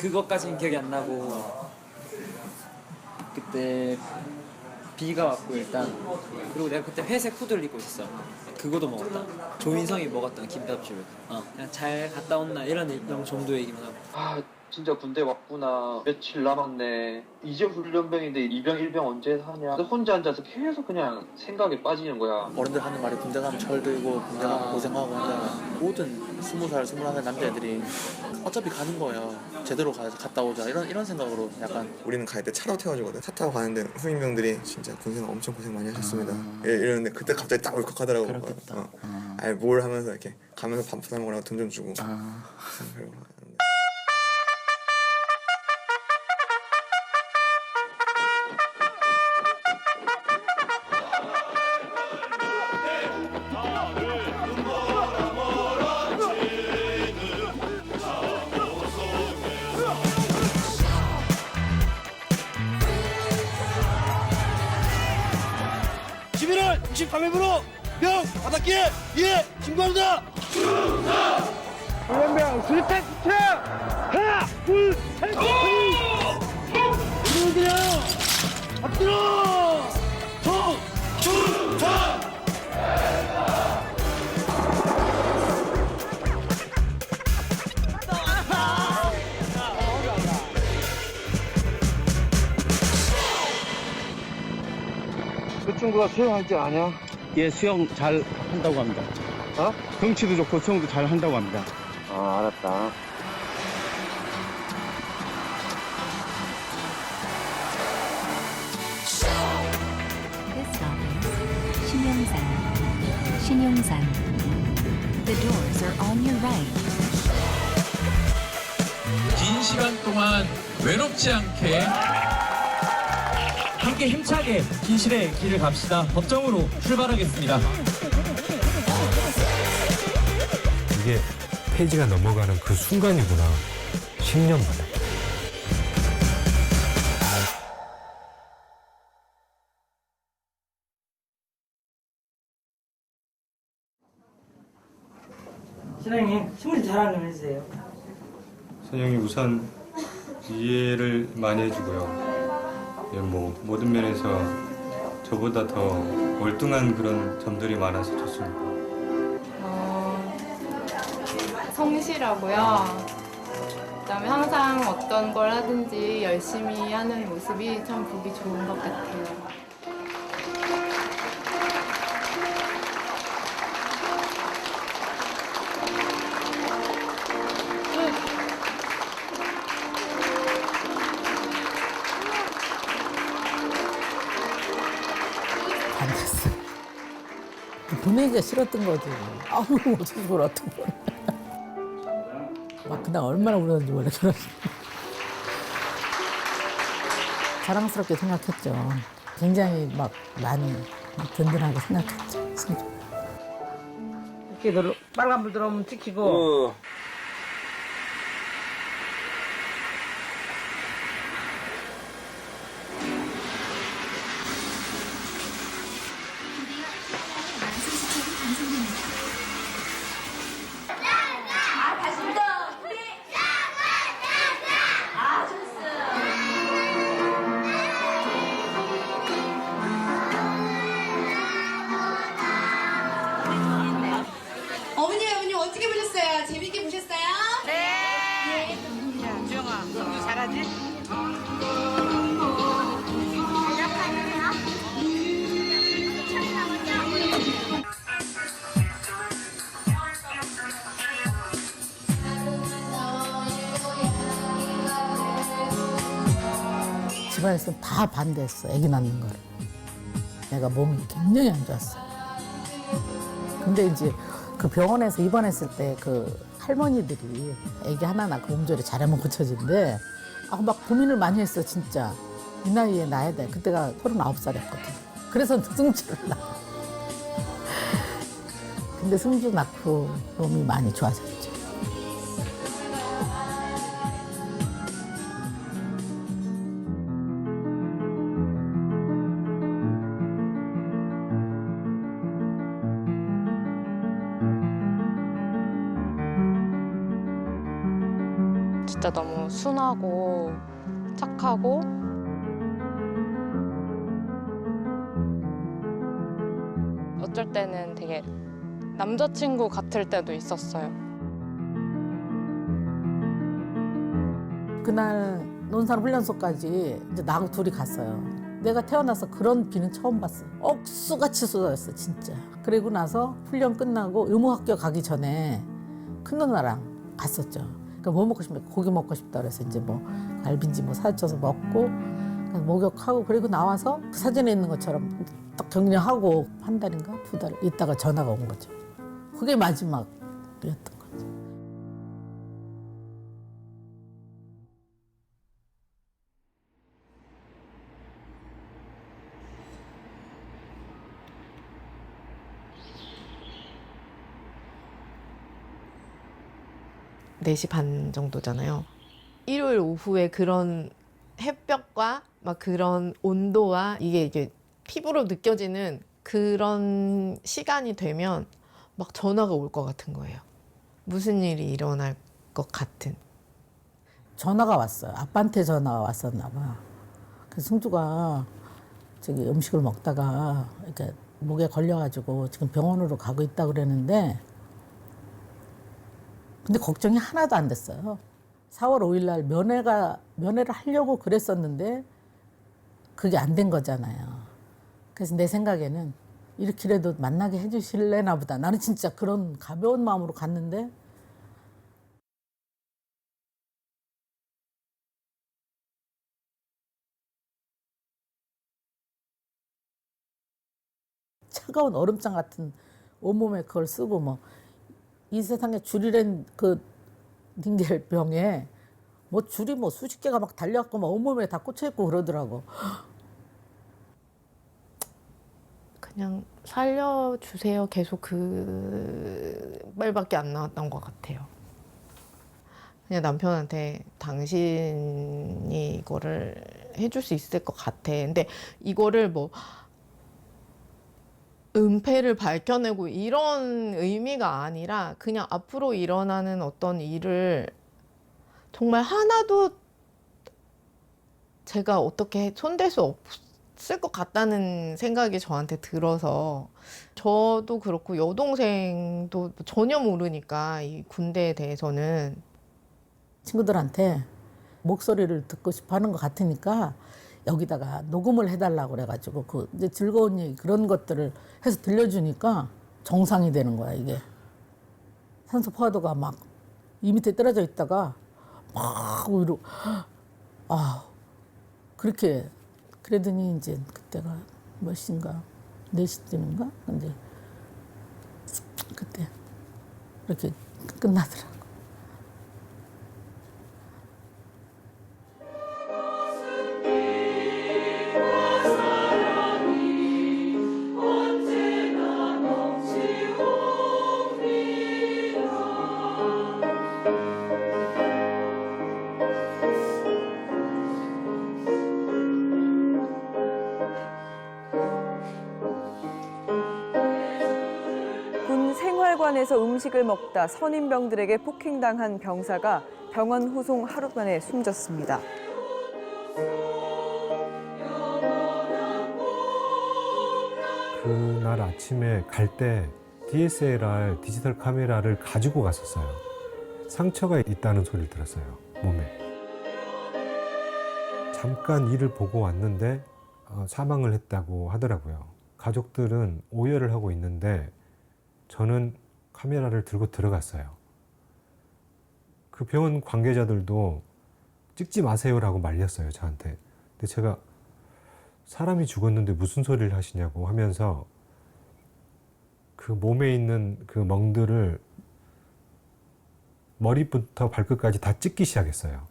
그것까지는 기억이 안 나고 그때 비가 왔고 일단 그리고 내가 그때 회색 후드를 입고 있었어. 그거도 먹었다. 조인성이 먹었던 김밥집을. 그냥 잘 갔다 온나 이런 정도 얘기만 하고. 아 진짜 군대 왔구나. 며칠 남았네. 이제 훈련병인데 이병 일병 언제 하냐. 혼자 앉아서 계속 그냥 생각에 빠지는 거야. 어른들 하는 말이 군대 가면 철들고 군대 가면 고생하고 하잖아. 모든 20살, 21살 남자애들이 어차피 가는 거예요. 제대로 갔다 오자 이런 생각으로 약간. 우리는 갈 때 차로 태워주거든. 차 타고 가는데 후임병들이 진짜 군생 엄청 고생 많이 하셨습니다. 이러는데 그때 갑자기 딱 울컥하더라고. 그렇겠다. 아니 뭘 하면서 이렇게 가면서 밥 사 먹으라고 돈 좀 주고. 그러고 하는데. 방해부로 명 바닥기에 예 신고합니다. 훈련병 수류탄 투척 하나 둘셋 들어 앞들어 수류탄 그 친구가 수영할 줄 아냐? 예, 수영 잘 한다고 합니다. 어? 덩치도 좋고 수영도 잘 한다고 합니다. 아 알았다. This stop is 신용산. 신용산. The doors are on your right. 긴 시간 동안 외롭지 않게 함께 힘차게 긴실의 길을 갑시다. 법정으로 출발하겠습니다. 이게 페이지가 넘어가는 그 순간이구나. 10년 만에. 신랑님 신문 자랑 좀 해주세요. 선영이 우선 이해를 많이 해주고요. 예, 뭐 모든 면에서 저보다 더 월등한 그런 점들이 많아서 좋습니다. 성실하고요. 그다음에 항상 어떤 걸 하든지 열심히 하는 모습이 참 보기 좋은 것 같아요. 반했어. 보내기가 싫었던 거지. 아우 어떻게 그걸 어떻게 보내. 막 그날 얼마나 울었는지 몰라. 자랑스럽게 생각했죠. 굉장히 막 많이 든든하게 생각했죠. 이렇게 빨간불 들어오면 찍히고. 어머니 어떻게 보셨어요? 재밌게 보셨어요? 네. 주영아, 너 잘하지? 집안에서 다 반대했어. 아기 낳는 거를. 내가 몸이 굉장히 안 좋았어. 근데 이제 그 병원에서 입원했을 때 그 할머니들이 아기 하나 낳고 몸조리 잘하면 고쳐진대. 막 고민을 많이 했어, 진짜. 이 나이에 낳아야 돼. 그때가 39살이었거든. 그래서 승주를 낳아. 근데 승주 낳고 몸이 많이 좋아졌죠. 진짜 너무 순하고 착하고 어쩔 때는 되게 남자친구 같을 때도 있었어요. 그날 논산 훈련소까지 이제 나하고 둘이 갔어요. 내가 태어나서 그런 비는 처음 봤어. 억수같이 쏟아졌어, 진짜. 그리고 나서 훈련 끝나고 의무학교 가기 전에 큰 누나랑 갔었죠. 그러니까 뭐 먹고 싶냐, 고기 먹고 싶다 그래서 이제 뭐 갈비인지 뭐 사줘서 먹고 목욕하고 그리고 나와서 그 사진에 있는 것처럼 딱 격려하고 한 달인가 두 달 있다가 전화가 온 거죠. 그게 마지막이었던 거죠. 네 시 반 정도잖아요. 일요일 오후에 그런 햇볕과 막 그런 온도와 이게 피부로 느껴지는 그런 시간이 되면 막 전화가 올 것 같은 거예요. 무슨 일이 일어날 것 같은. 전화가 왔어요. 아빠한테 전화가 왔었나 봐. 그래서 승주가 저기 음식을 먹다가 이렇게 목에 걸려가지고 지금 병원으로 가고 있다 그랬는데 근데 걱정이 하나도 안 됐어요. 4월 5일 날 면회를 하려고 그랬었는데 그게 안 된 거잖아요. 그래서 내 생각에는 이렇게라도 만나게 해주실래나 보다. 나는 진짜 그런 가벼운 마음으로 갔는데 차가운 얼음장 같은 온몸에 그걸 쓰고 뭐 이 세상에 줄이란 그 닌겔병에 뭐 줄이 뭐 수십 개가 막 달려갖고 막 온몸에 다 꽂혀있고 그러더라고. 그냥 살려주세요. 계속 그 말밖에 안 나왔던 것 같아요. 그냥 남편한테 당신이 이거를 해줄 수 있을 것 같아. 근데 이거를 뭐 은폐를 밝혀내고 이런 의미가 아니라 그냥 앞으로 일어나는 어떤 일을 정말 하나도 제가 어떻게 손댈 수 없을 것 같다는 생각이 저한테 들어서 저도 그렇고 여동생도 전혀 모르니까 이 군대에 대해서는 친구들한테 목소리를 듣고 싶어 하는 것 같으니까 여기다가 녹음을 해달라고 그래가지고 그 이제 즐거운 얘기 그런 것들을 해서 들려주니까 정상이 되는 거야 이게. 산소 포화도가 막 이 밑에 떨어져 있다가 막 위로 그렇게 그러더니 이제 그때가 몇 시인가 4시쯤인가 근데 그때 이렇게 끝나더라고. 생활관에서 음식을 먹다 선임병들에게 폭행당한 병사가 병원 후송 하루 만에 숨졌습니다. 그날 아침에 갈 때 DSLR 디지털 카메라를 가지고 갔었어요. 상처가 있다는 소리를 들었어요, 몸에. 잠깐 일을 보고 왔는데 사망을 했다고 하더라고요. 가족들은 오열을 하고 있는데 저는 카메라를 들고 들어갔어요. 그 병원 관계자들도 찍지 마세요라고 말렸어요, 저한테. 근데 제가 사람이 죽었는데 무슨 소리를 하시냐고 하면서 그 몸에 있는 그 멍들을 머리부터 발끝까지 다 찍기 시작했어요.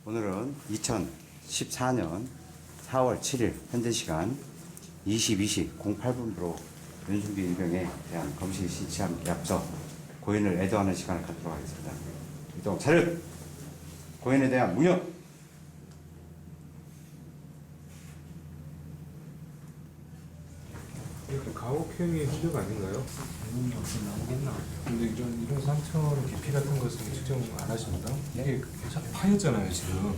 오늘은 2014년 4월 7일 현재 시간 22시 08분부로 윤순비 일병에 대한 검실 실시함에 앞서 고인을 애도하는 시간을 갖도록 하겠습니다. 이동 차렷! 고인에 대한 묵념! 가혹행위 흔적 아닌가요? 나오겠나? 근데 이런 상처는 깊이 같은 것은 측정 안 하십니다. 이게 파였잖아요 지금.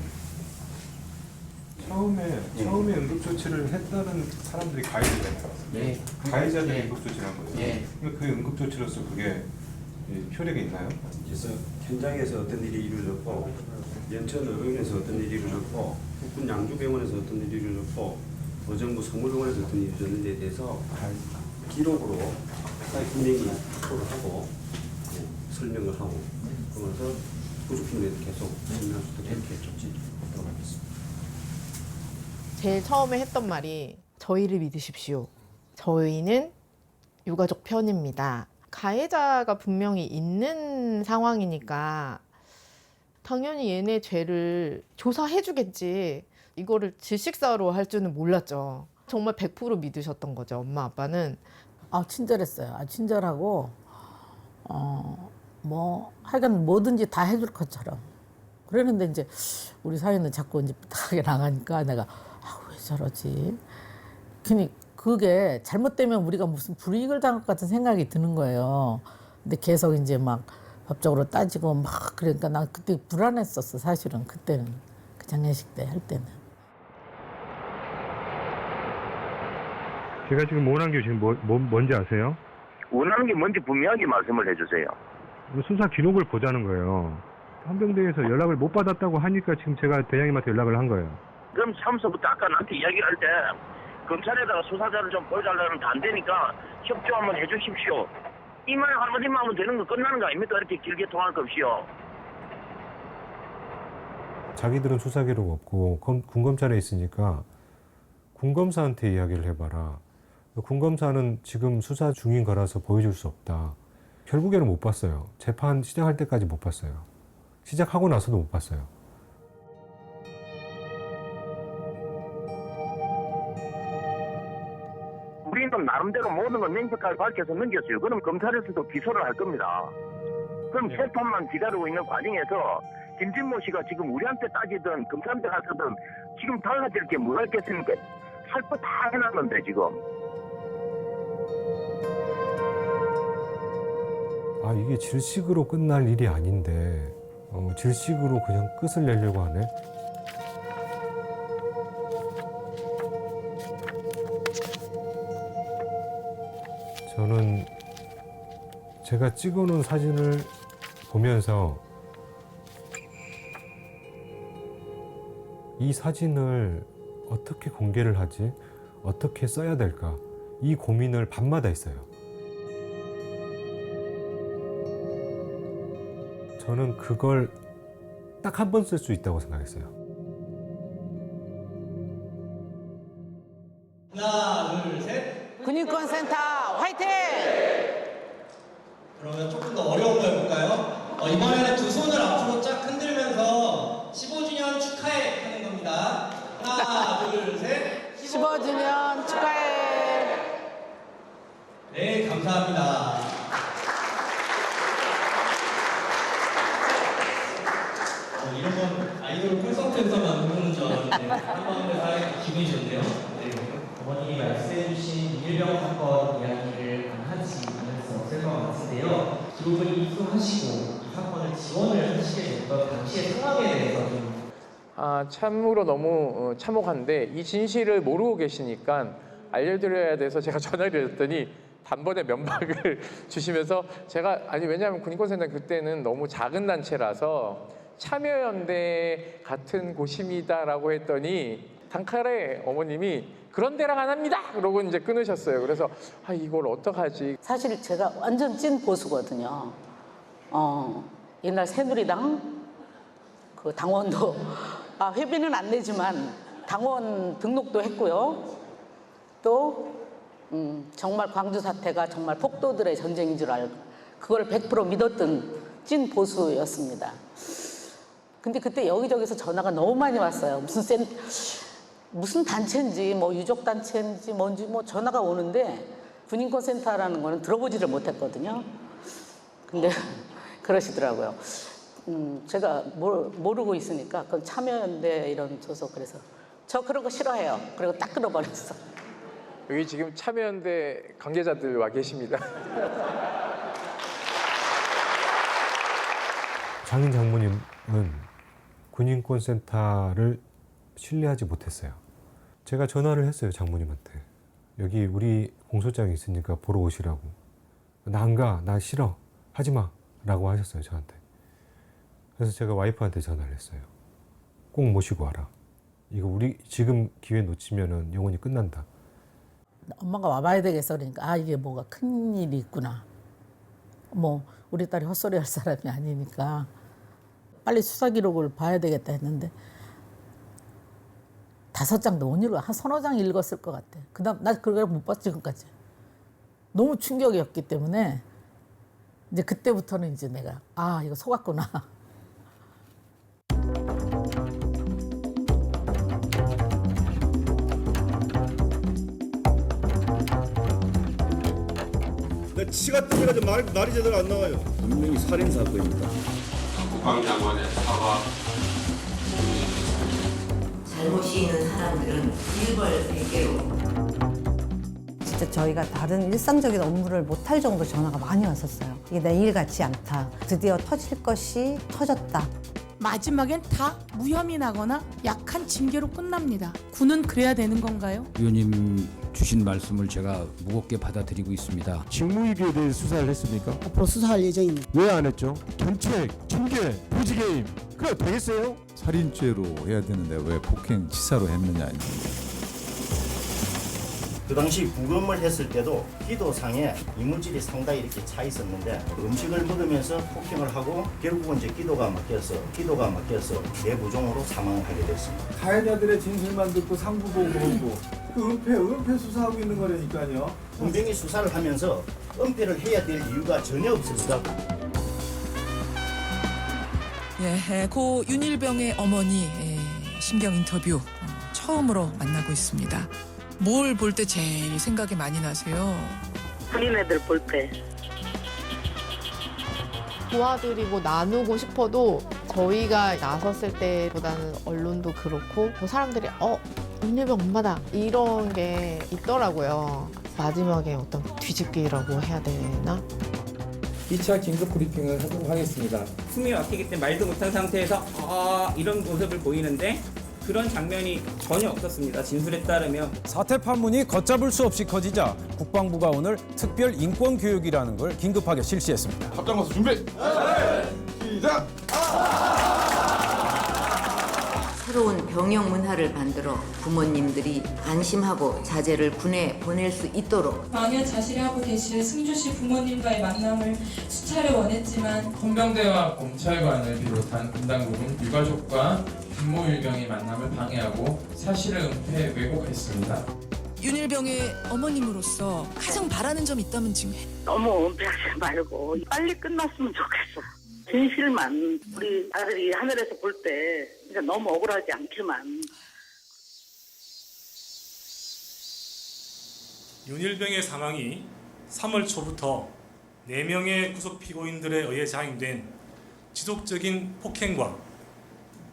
처음에 응급조치를 했다는 사람들이 가해자잖아요. 네. 가해자들이 응급조치를 한 거예요. 네. 그 응급조치로서 그게 효력이 있나요? 그래서 현장에서 어떤 일이 이루어졌고, 연천 의원에서 어떤 일이 이루어졌고, 국군 양주병원에서 어떤 일이 이루어졌고, 의정부 성물병원에서 어떤 일이 이루어졌는지에 대해서 기록으로 분명히 확보를 하고 설명을 하고, 그러면서 부족품에 대해서 계속 설명할 수 있도록 이렇게 하도록 하겠습니다. 제일 처음에 했던 말이 저희를 믿으십시오. 저희는 유가족 편입니다. 가해자가 분명히 있는 상황이니까 당연히 얘네 죄를 조사해주겠지. 이거를 질식사로 할 줄은 몰랐죠. 정말 100% 믿으셨던 거죠, 엄마 아빠는. 친절했어요. 친절하고 뭐 하여간 뭐든지 다 해줄 것처럼. 그랬는데 이제 우리 사위는 자꾸 이제 삐딱하게 나가니까 내가 왜 저러지? 괜히 그게 잘못되면 우리가 무슨 불이익을 당할 것 같은 생각이 드는 거예요. 근데 계속 이제 막 법적으로 따지고 막 그러니까 난 그때 불안했었어 사실은 그때는 그 장례식 때 할 때는. 제가 지금 원하는 게 지금 뭔지 아세요? 원하는 게 뭔지 분명하게 말씀을 해주세요. 수사 기록을 보자는 거예요. 헌병대에서 연락을 못 받았다고 하니까 지금 제가 대장님한테 연락을 한 거예요. 그럼 처음부터 아까 나한테 이야기를 할 때 검찰에다가 수사자를 좀 보여달라는데 안 되니까 협조 한번 해주십시오. 이만 한마디만 하면 되는 거 끝나는 거 아닙니까? 이렇게 길게 통할 거 없이요. 자기들은 수사 기록 없고 군검찰에 있으니까 군검사한테 이야기를 해봐라. 군검사는 지금 수사 중인 거라서 보여줄 수 없다. 결국에는 못 봤어요. 재판 시작할 때까지 못 봤어요. 시작하고 나서도 못 봤어요. 우리는 나름대로 모든 걸 명백하게 밝혀서 넘겼어요. 그럼 검찰에서도 기소를 할 겁니다. 그럼 재판만 기다리고 있는 과정에서 김진모 씨가 지금 우리한테 따지든 검찰한테 가서든 지금 달라질 게 뭐가 있겠습니까? 할 거 다 해놨는데 지금. 이게 질식으로 끝날 일이 아닌데 질식으로 그냥 끝을 내려고 하네. 저는 제가 찍어놓은 사진을 보면서 이 사진을 어떻게 공개를 하지? 어떻게 써야 될까? 이 고민을 밤마다 했어요. 저는 그걸 딱 한 번 쓸 수 있다고 생각했어요. 하나, 둘, 셋. 군인권센터 화이팅! 그러면 조금 더 어려운 거 해볼까요? 이번에는 두 손을 앞으로 쫙 흔들면서 15주년 축하해 하는 겁니다. 하나, 둘, 셋. 15주년 축하해. 네, 감사합니다. 이런 건 아이돌 콘서트에서만 보는 줄 알았는데 한마음에 살아있기 기분이 좋네요. 네. 어머님이 말씀해주신 일병 사건 이야기를 하시면서 쓸 것 같은데요. 기록을 입수하시고 이 사건을 지원을 하시게 됐던 당시의 상황에 대해서 좀 참으로 너무 참혹한데 이 진실을 모르고 계시니까 알려드려야 돼서 제가 전화를 드렸더니 단번에 면박을 주시면서 제가 왜냐하면 군인권센터 그때는 너무 작은 단체라서 참여연대 같은 곳입니다라고 했더니 단칼에 어머님이 그런 데랑 안 합니다. 그러고 이제 끊으셨어요. 그래서 이걸 어떡하지? 사실 제가 완전 찐 보수거든요. 옛날 새누리당 그 당원도 회비는 안 내지만 당원 등록도 했고요. 또 정말 광주 사태가 정말 폭도들의 전쟁인 줄 알고 그걸 100% 믿었던 찐 보수였습니다. 근데 그때 여기저기서 전화가 너무 많이 왔어요. 무슨 단체인지 뭐 유족 단체인지 뭔지 뭐 전화가 오는데 군인권센터라는 거는 들어보지를 못했거든요. 근데 그러시더라고요. 제가 모르고 있으니까 그건 참여연대 이런 소속 그래서 저 그런 거 싫어해요. 그리고 딱 끊어버렸어. 여기 지금 참여연대 관계자들 와 계십니다. 장인 장모님은 군인권센터를 신뢰하지 못했어요. 제가 전화를 했어요, 장모님한테. 여기 우리 공소장이 있으니까 보러 오시라고. 나 안 가, 나 싫어, 하지 마 라고 하셨어요, 저한테. 그래서 제가 와이프한테 전화를 했어요. 꼭 모시고 와라. 이거 우리 지금 기회 놓치면은 영원히 끝난다. 엄마가 와봐야 되겠어. 그러니까 아 이게 뭐가 큰 일이 있구나. 뭐 우리 딸이 헛소리 할 사람이 아니니까 빨리 수사 기록을 봐야 되겠다 했는데 5장도 못 읽어. 한 서너 장 읽었을 것 같아. 그다음 나 그걸 못 봤지 지금까지. 너무 충격이었기 때문에 이제 그때부터는 이제 내가 아 이거 속았구나. 내 치가 뜨면서 말이 제대로 안 나와요. 분명히 살인 사건입니다. 국방장관의 사과. 잘못이 있는 사람들은 일벌백계로. 진짜 저희가 다른 일상적인 업무를 못할 정도 전화가 많이 왔었어요. 이게 내 일 같지 않다. 드디어 터질 것이 터졌다. 마지막엔 다 무혐의 나거나 약한 징계로 끝납니다. 군은 그래야 되는 건가요? 의원님 주신 말씀을 제가 무겁게 받아들이고 있습니다. 직무유기에 대해 수사를 했습니까? 앞으로 수사할 예정입니다. 왜 안 했죠? 견책, 징계, 부지개임 그래 되겠어요? 살인죄로 해야 되는데 왜 폭행 치사로 했느냐. 그 당시 부검을 했을 때도 기도상에 이물질이 상당히 이렇게 차 있었는데 음식을 먹으면서 폭행을 하고 결국은 이제 기도가 막혀서 뇌부종으로 사망을 하게 됐습니다. 가해자들의 진술만 듣고 상부 보고하고 그 은폐 수사하고 있는 거라니까요. 분명히 수사를 하면서 은폐를 해야 될 이유가 전혀 없습니다. 예, 고 윤일병의 어머니 심경 인터뷰 처음으로 만나고 있습니다. 뭘 볼 때 제일 생각이 많이 나세요? 군인애들 볼 때. 도와드리고 나누고 싶어도 저희가 나섰을 때보다는 언론도 그렇고 사람들이 윤일병 엄마다 이런 게 있더라고요. 마지막에 어떤 뒤집기라고 해야 되나? 2차 긴급 브리핑을 하도록 하겠습니다. 숨이 막히기 때문에 말도 못한 상태에서 이런 모습을 보이는데 그런 장면이 전혀 없었습니다. 진술에 따르면 사태 판문이 걷잡을 수 없이 커지자 국방부가 오늘 특별 인권 교육이라는 걸 긴급하게 실시했습니다. 합장 가서 준비. 시작. 새로운 병영 문화를 만들어 부모님들이 안심하고 자제를 군에 보낼 수 있도록 만일 자실에 하고 계실 승주씨 부모님과의 만남을 수차례 원했지만 헌병대와 검찰관을 비롯한 군당국은 유가족과 김모일병의 만남을 방해하고 사실을 은폐 왜곡했습니다. 윤일병의 어머님으로서 가장 바라는 점 있다면 지금 너무 은폐하지 말고 빨리 끝났으면 좋겠어. 진실만 우리 아들이 하늘에서 볼 때 너무 억울하지 않게만. 윤일병의 사망이 3월 초부터 4명의 구속 피고인들에 의해 자행된 지속적인 폭행과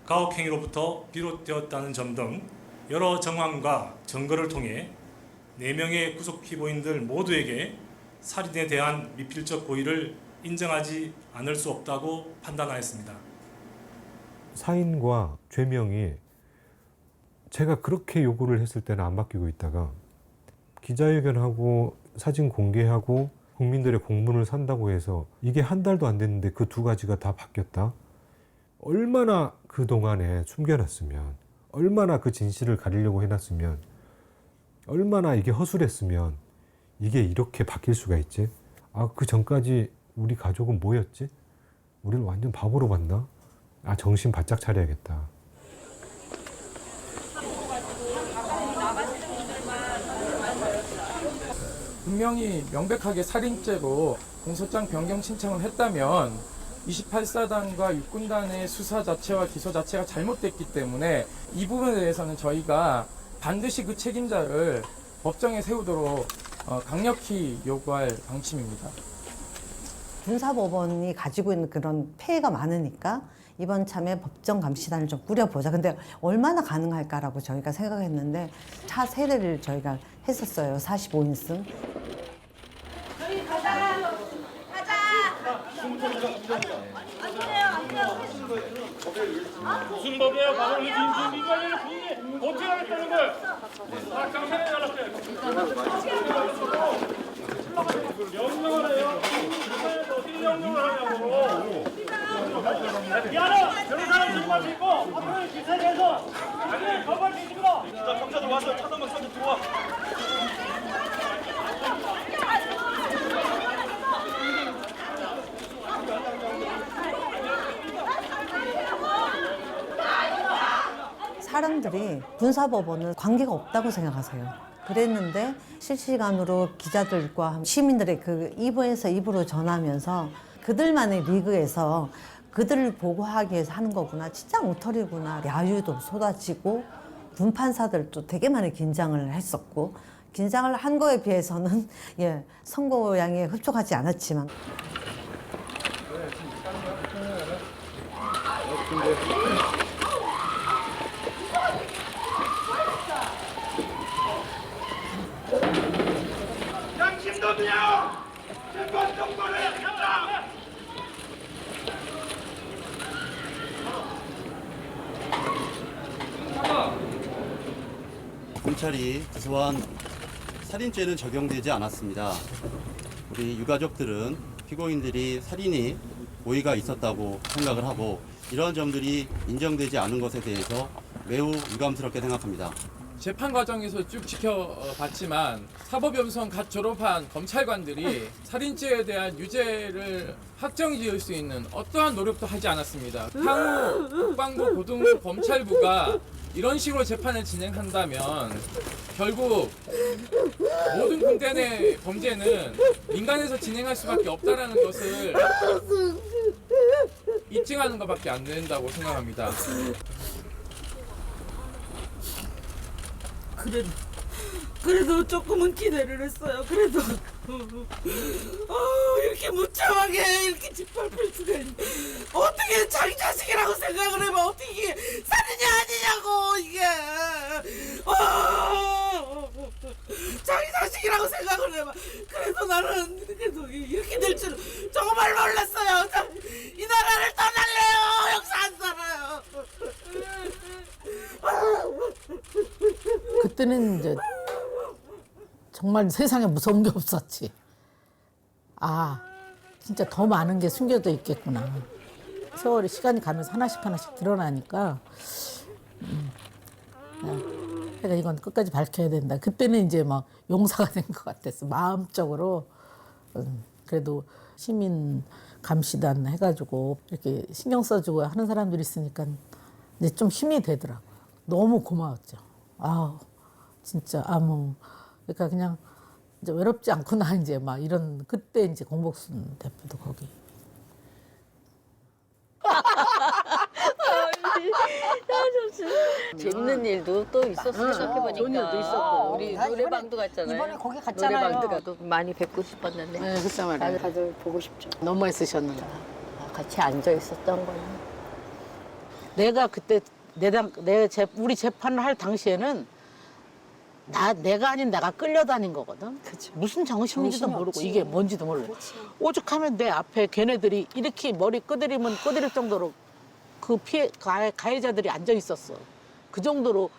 가혹행위로부터 비롯되었다는 점 등 여러 정황과 증거를 통해 4명의 구속 피고인들 모두에게 살인에 대한 미필적 고의를 인정하지 않을 수 없다고 판단하였습니다. 사인과 죄명이 제가 그렇게 요구를 했을 때는 안 바뀌고 있다가 기자회견하고 사진 공개하고 국민들의 공분을 산다고 해서 이게 한 달도 안 됐는데 그 두 가지가 다 바뀌었다? 얼마나 그동안에 숨겨놨으면, 얼마나 그 진실을 가리려고 해놨으면, 얼마나 이게 허술했으면 이게 이렇게 바뀔 수가 있지? 그 전까지 우리 가족은 뭐였지? 우리를 완전 바보로 봤나? 정신 바짝 차려야겠다. 분명히 명백하게 살인죄로 공소장 변경 신청을 했다면 28사단과 육군단의 수사 자체와 기소 자체가 잘못됐기 때문에 이 부분에 대해서는 저희가 반드시 그 책임자를 법정에 세우도록 강력히 요구할 방침입니다. 군사법원이 가지고 있는 그런 폐해가 많으니까 이번 참에 법정 감시단을 좀 꾸려보자. 근데 얼마나 가능할까라고 저희가 생각했는데 차 세대를 저희가 했었어요. 45인승. 저희 가자. 무슨 법이에요? 바로 민주주의를 어떻게 하겠다는 거예요? 다 강산에 달랐어요. 명령을 해요. 어떻게 명령을 하냐고. 미안해. 변호사는 정말 믿고 앞으로 기사에서 아니 정말 믿고. 자 경찰들 와서 차단만 써서 들어와. 사람들이 군사법원은 관계가 없다고 생각하세요. 그랬는데 실시간으로 기자들과 시민들의 그 입에서 입으로 전하면서 그들만의 리그에서 그들을 보고하기 위해서 하는 거구나. 진짜 엉터리구나. 야유도 쏟아지고 군 판사들도 되게 많이 긴장을 했었고 긴장을 한 거에 비해서는 예, 선고량에 흡족하지 않았지만 양심도이야 재판 정보를 한다. 검찰이 기소한 살인죄는 적용되지 않았습니다. 우리 유가족들은 피고인들이 살인이 고의가 있었다고 생각을 하고 이런 점들이 인정되지 않은 것에 대해서 매우 유감스럽게 생각합니다. 재판 과정에서 쭉 지켜봤지만 사법연수원 갓 졸업한 검찰관들이 살인죄에 대한 유죄를 확정지을 수 있는 어떠한 노력도 하지 않았습니다. 향후 국방부, 고등부, 검찰부가 이런 식으로 재판을 진행한다면 결국 모든 군대 내 범죄는 민간에서 진행할 수밖에 없다는 것을 입증하는 것밖에 안 된다고 생각합니다. 그래도 조금은 기대를 했어요. 그래도 이렇게 무참하게 이렇게 짓밟힐 수가 있네. 어떻게 자기 자식이라고 생각을 해봐. 어떻게 이게 살인이 아니냐고 이게. 자기 자식이라고 생각을 해봐. 그래서 나는 그래도 이렇게 될 줄 정말 몰랐어요. 이 나라를 떠날래요. 여기서 안 살아요. 그때는 이제 정말 세상에 무서운 게 없었지. 아, 진짜 더 많은 게 숨겨져 있겠구나. 세월이 시간이 가면서 하나씩 하나씩 드러나니까 그러니까 이건 끝까지 밝혀야 된다. 그때는 이제 막 용사가 된 것 같았어. 마음적으로. 그래도 시민 감시단 해가지고 이렇게 신경 써주고 하는 사람들이 있으니까 이제 좀 힘이 되더라고요. 너무 고마웠죠. 아우, 진짜, 그러니까 그냥 이제 외롭지 않구나, 이제 막 이런, 그때 이제 공복순 대표도 거기. 재밌는 일도 또 있었어요. 생각해보니까. 좋은 일도 있었고. 우리 노래방도 갔잖아요. 이번에 거기 갔잖아요. 노래방도 가도 많이 뵙고 싶었는데. 네, 글쎄 말이에요. 다들 보고 싶죠. 너무 애쓰셨는데. 같이 앉아 있었던 거예요. 내가 그때 우리 재판을 할 당시에는 내가 아닌 내가 끌려다닌 거거든. 그쵸. 무슨 정신인지도 모르고 없지. 이게 뭔지도 모르고. 오죽하면 내 앞에 걔네들이 이렇게 머리 끄드리면 끄드릴 정도로 그 가해자들이 앉아 있었어. 그 정도로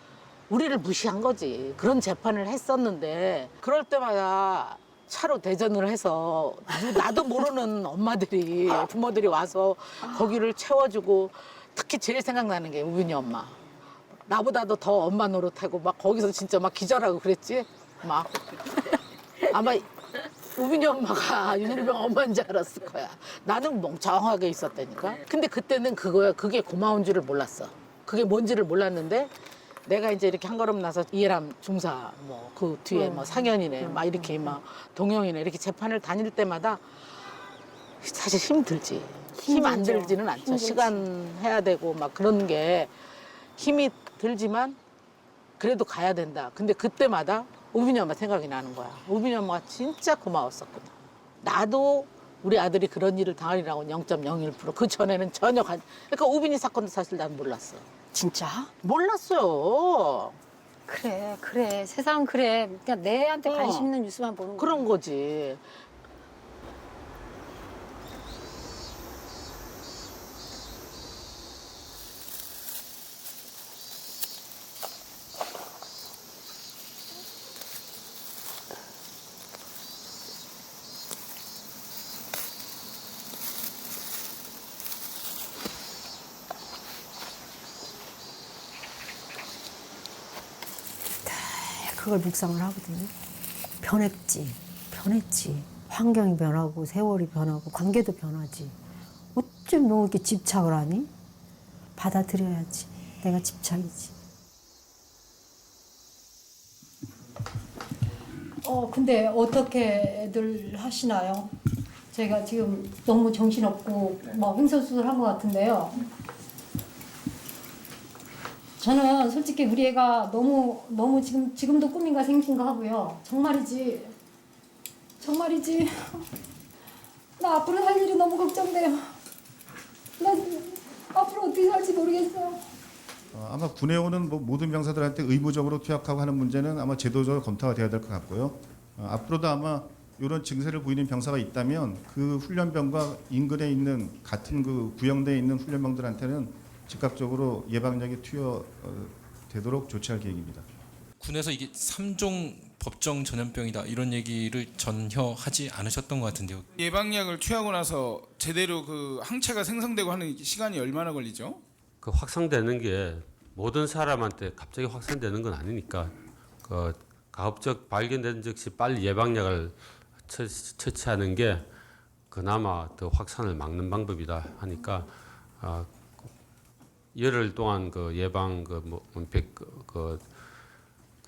우리를 무시한 거지. 그런 재판을 했었는데 그럴 때마다 차로 대전을 해서 나도 모르는 엄마들이 부모들이 와서 거기를 채워주고 특히 제일 생각나는 게 우빈이 엄마. 나보다도 더 엄마 노릇하고 막 거기서 진짜 막 기절하고 그랬지. 막 아마 우빈이 엄마가 윤일병 엄마인 줄 알았을 거야. 나는 멍청하게 있었다니까. 근데 그때는 그거야. 그게 고마운 줄을 몰랐어. 그게 뭔지를 몰랐는데 내가 이제 이렇게 한 걸음 나서 이해람 중사 뭐 그 뒤에 뭐 상현이네 막 이렇게 막 동영이네 이렇게 재판을 다닐 때마다 사실 힘들지. 힘 안 들지는 않죠. 힘들지. 시간 해야 되고 막 그런 게 힘이 들지만 그래도 가야 된다. 근데 그때마다 우빈이 엄마 생각이 나는 거야. 우빈이 엄마가 진짜 고마웠었거든. 나도 우리 아들이 그런 일을 당하리라고 0.01%. 그 전에는 전혀 그러니까 우빈이 사건도 사실 난 몰랐어. 진짜? 몰랐어요. 그래. 세상 그래. 그냥 내한테 관심 있는 뉴스만 보는 거야. 그런 거지. 그걸 묵상을 하거든요. 변했지. 환경이 변하고 세월이 변하고 관계도 변하지. 어쩜 너 이렇게 집착을 하니? 받아들여야지. 내가 집착이지. 근데 어떻게들 하시나요? 제가 지금 너무 정신없고 뭐 횡설수설한 것 같은데요. 저는 솔직히 우리 애가 너무 지금도 꿈인가 생긴가 하고요. 정말이지. 나 앞으로 살 일이 너무 걱정돼요. 나 앞으로 어떻게 살지 모르겠어요. 아마 군에 오는 모든 병사들한테 의무적으로 투약하고 하는 문제는 아마 제도적으로 검토가 돼야 될 것 같고요. 앞으로도 아마 이런 증세를 보이는 병사가 있다면 그 훈련병과 인근에 있는 같은 그 구형대에 있는 훈련병들한테는 즉각적으로 예방약이 투여되도록 조치할 계획입니다. 군에서 이게 3종 법정 전염병이다 이런 얘기를 전혀 하지 않으셨던 것 같은데요. 예방약을 투여하고 나서 제대로 그 항체가 생성되고 하는 시간이 얼마나 걸리죠? 그 확산되는 게 모든 사람한테 갑자기 확산되는 건 아니니까 그 가급적 발견된 즉시 빨리 예방약을 처치하는 게 그나마 더 확산을 막는 방법이다 하니까 열흘 동안 그 예방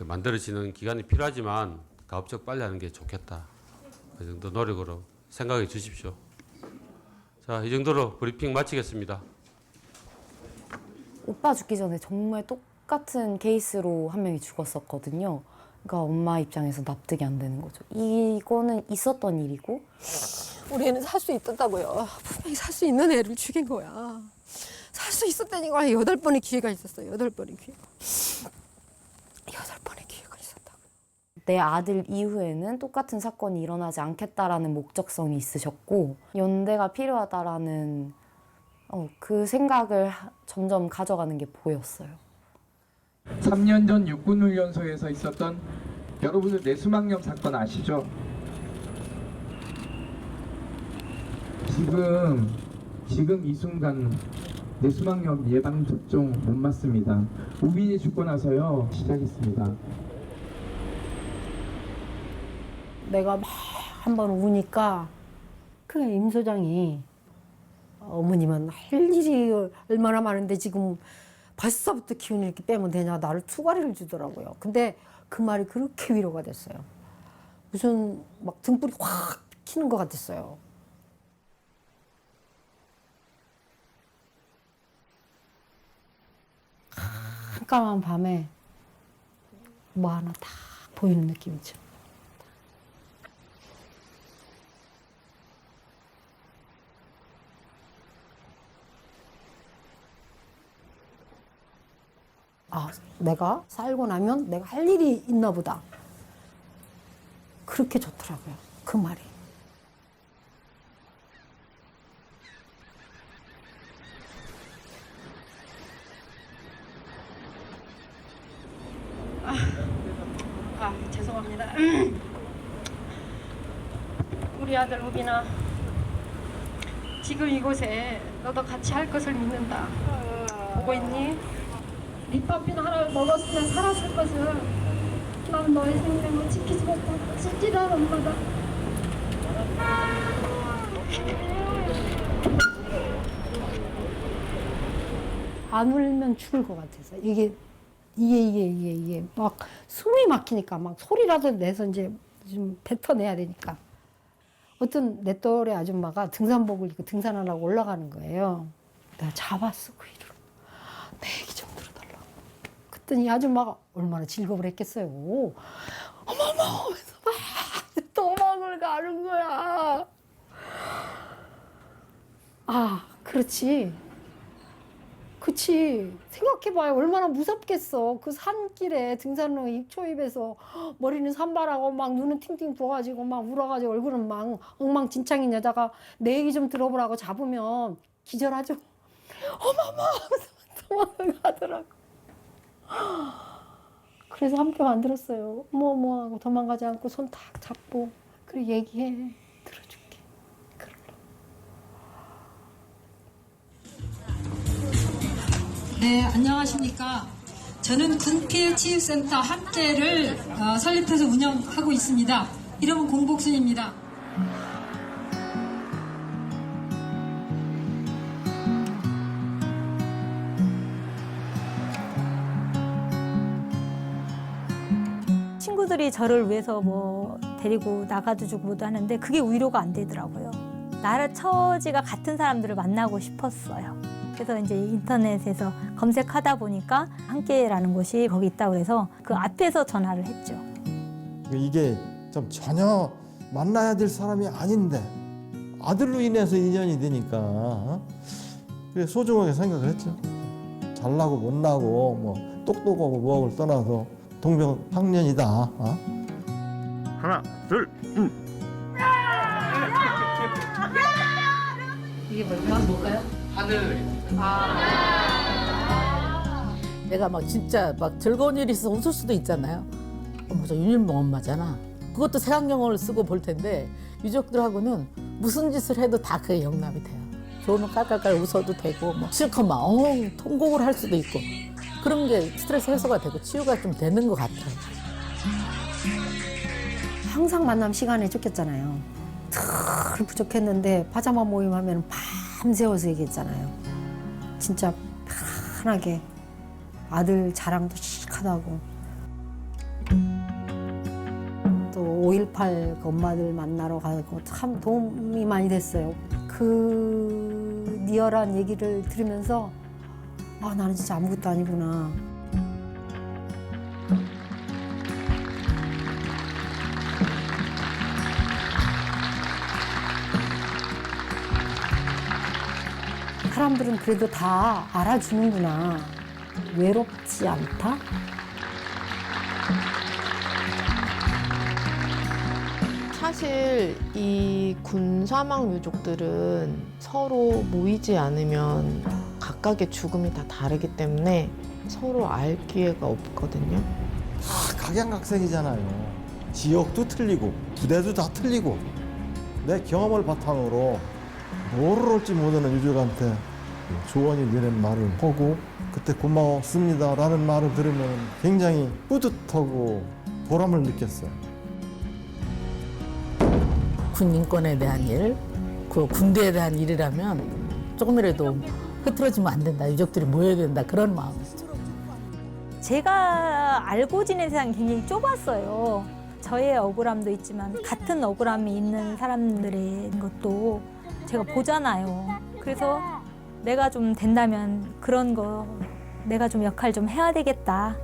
만들어지는 기간이 필요하지만 가급적 빨리 하는 게 좋겠다. 그 정도 노력으로 생각해 주십시오. 자, 이 정도로 브리핑 마치겠습니다. 오빠 죽기 전에 정말 똑같은 케이스로 한 명이 죽었었거든요. 그러니까 엄마 입장에서 납득이 안 되는 거죠. 이거는 있었던 일이고 우리 애는 살 수 있었다고요. 분명히 살 수 있는 애를 죽인 거야. 살 수 있었다니까. 8번의 기회가 있었어요. 8번의 기회가. 8번의 기회가 있었다고. 내 아들 이후에는 똑같은 사건이 일어나지 않겠다라는 목적성이 있으셨고 연대가 필요하다라는 그 생각을 점점 가져가는 게 보였어요. 3년 전 육군훈련소에서 있었던 여러분들 뇌수막염 사건 아시죠? 지금 이 순간 뇌수막염 예방 접종 못 맞습니다. 우빈이 죽고 나서요 시작했습니다. 내가 막 한번 우니까 그 임 소장이 어머님은 할 일이 얼마나 많은데 지금 벌써부터 기운을 이렇게 빼면 되냐 나를 투가리를 주더라고요. 근데 그 말이 그렇게 위로가 됐어요. 무슨 막 등불이 확 켜는 것 같았어요. 깜깜한 밤에 뭐 하나 딱 보이는 느낌이죠. 아, 내가 살고 나면 내가 할 일이 있나 보다. 그렇게 좋더라고요. 그 말이. 죄송합니다. 우리 아들 우빈아, 지금 이곳에 너도 같이 할 것을 믿는다. 보고 있니? 립밤핀 하나를 먹었으면 살았을 것을 난 너의 생명을 지키지 못하고 cid지도 엄마다. 안 울면 죽을 것 같아서 이게 막 숨이 막히니까 막 소리라도 내서 이제 좀 뱉어내야 되니까 어떤 내 또래 아줌마가 등산복을 입고 등산하려고 올라가는 거예요. 내가 잡았어 그 일을. 내 얘기 좀 들어달라고. 그랬더니 아줌마가 얼마나 즐거워 했겠어요. 어머머 하면서 막 도망을 가는 거야. 아, 그렇지. 그치. 생각해봐요. 얼마나 무섭겠어. 그 산길에 등산로 입초입에서 머리는 산발하고 막 눈은 팅팅 부어가지고 막 울어가지고 얼굴은 막 엉망진창인 여자가 내 얘기 좀 들어보라고 잡으면 기절하죠. 어머머! 도망가더라고. 그래서 함께 만들었어요. 어머 하고 도망가지 않고 손 탁 잡고 그래 얘기해. 들어줄게. 네, 안녕하십니까. 저는 군피해치유센터 함께를 설립해서 운영하고 있습니다. 이름은 공복순입니다. 친구들이 저를 위해서 뭐 데리고 나가도 주고 뭐도 하는데 그게 위로가 안 되더라고요. 나라 처지가 같은 사람들을 만나고 싶었어요. 그래서 이제 인터넷에서 검색하다 보니까 함께라는 곳이 거기 있다고 해서 그 앞에서 전화를 했죠. 이게 좀 전혀 만나야 될 사람이 아닌데 아들로 인해서 인연이 되니까 그래 소중하게 생각을 했죠. 잘나고 못나고 뭐 똑똑하고 뭐하고를 떠나서 동병상련이다. 하나, 둘, 이게 뭘까요? 하늘. 내가 막 진짜 막 즐거운 일이 있어서 웃을 수도 있잖아요. 어머, 저 윤일봉 엄마잖아. 그것도 색안경을 쓰고 볼 텐데 유족들하고는 무슨 짓을 해도 다 그게 용납이 돼요. 좋으면 깔깔깔 웃어도 되고 뭐 실컷 막 엉엉 통곡을 할 수도 있고 그런 게 스트레스 해소가 되고 치유가 좀 되는 것 같아요. 항상 만남 시간에 쫓겼잖아요. 늘 부족했는데 파자마 모임하면 밤새워서 얘기했잖아요. 진짜 편하게 아들 자랑도 씩하다고. 또 5.18 엄마들 만나러 가고 참 도움이 많이 됐어요. 그 리얼한 얘기를 들으면서 아, 나는 진짜 아무것도 아니구나. 사람들은 그래도 다 알아주는구나. 외롭지 않다? 사실 이 군사망 유족들은 서로 모이지 않으면 각각의 죽음이 다 다르기 때문에 서로 알 기회가 없거든요. 각양각색이잖아요. 지역도 틀리고 부대도 다 틀리고 내 경험을 바탕으로 뭐를 할지 모르는 유족한테 조언이 되는 말을 하고 그때 고마웠습니다라는 말을 들으면 굉장히 뿌듯하고 보람을 느꼈어요. 군 인권에 대한 일, 그 군대에 대한 일이라면 조금이라도 흐트러지면 안 된다. 유족들이 모여야 된다. 그런 마음이죠. 제가 알고 지낸 세상이 굉장히 좁았어요. 저의 억울함도 있지만 같은 억울함이 있는 사람들의 것도 제가 보잖아요. 그래서 내가 좀 된다면 그런 거 내가 좀 역할 좀 해야 되겠다.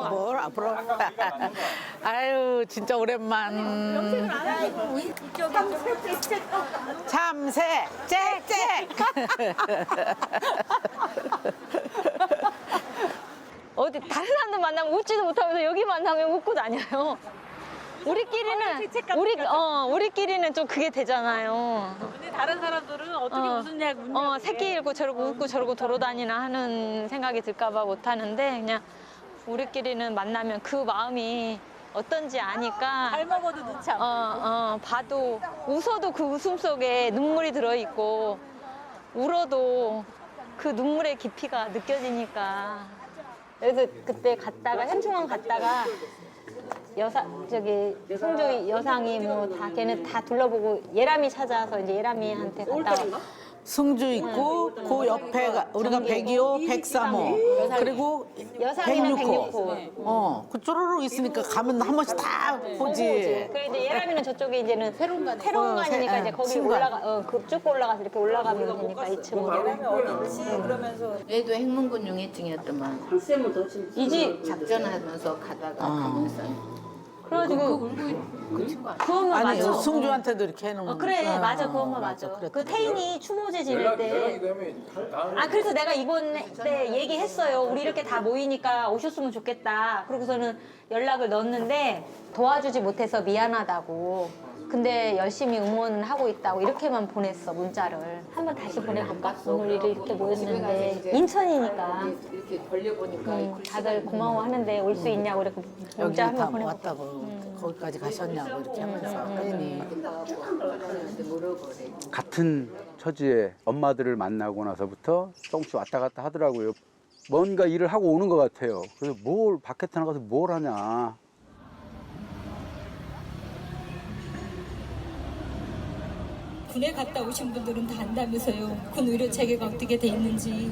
뭘 앞으로? 아유 진짜 오랜만. 참새 짹짹. 어디 다른 사람들 만나면 웃지도 못하면서 여기 만나면 웃고 다녀요. 우리끼리는 좀 그게 되잖아요. 근데 다른 사람들은 어떻게 웃었냐고. 새끼 읽고 저러고 웃고 저러고 돌아다니나 하는 생각이 들까봐 못하는데 그냥 우리끼리는 만나면 그 마음이 어떤지 아니까. 잘 먹어도 눈치 안 보고. 봐도 웃어도 그 웃음 속에 눈물이 들어있고 울어도 그 눈물의 깊이가 느껴지니까. 그래서 그때 갔다가 현충원 갔다가 승조 여상이 뭐 다 걔네 다 둘러보고 예람이 찾아서 이제 예람이한테 갔다가 승주 있고 그 옆에 우리가 102호, 103호 그리고 여상이는 106호. 그 쪼르륵 있으니까 가면 한 번씩 다 보지. 그래 이제 예람이는 저쪽에 이제는 새로운 관이니까 이제 거기 신관. 올라가 쭉 올라가서 이렇게 올라가면 되니까 2층으로. 그러면서 얘도 핵문군 용해증이었더만 이지 작전하면서 가다가 가면서 그래가지고 그 엄마 아니 맞아. 승주한테도 이렇게 해놓은. 그래 맞아 그 엄마 맞아. 그 태인이 추모제 지낼 때. 그래서 내가 이번 때 얘기했어요. 우리 이렇게 다 모이니까 오셨으면 좋겠다. 그러고서는 연락을 넣었는데 도와주지 못해서 미안하다고. 근데 열심히 응원하고 있다고 이렇게만 보냈어 문자를. 한번 다시 보내볼까? 오늘 이렇게 모였는데 인천이니까 이렇게 걸려보니까 다들 고마워하는데 올 수 있냐고 이렇게 문자 여기 다 한번 보내볼까? 왔다고 거기까지 가셨냐고 이렇게 하면서 그러니 같은 처지의 엄마들을 만나고 나서부터 조금씩 왔다 갔다 하더라고요. 뭔가 일을 하고 오는 것 같아요. 그래서 뭘 밖에 나가서 뭘 하냐. 군에 갔다 오신 분들은 다 안다면서요. 군 의료 체계가 어떻게 돼 있는지.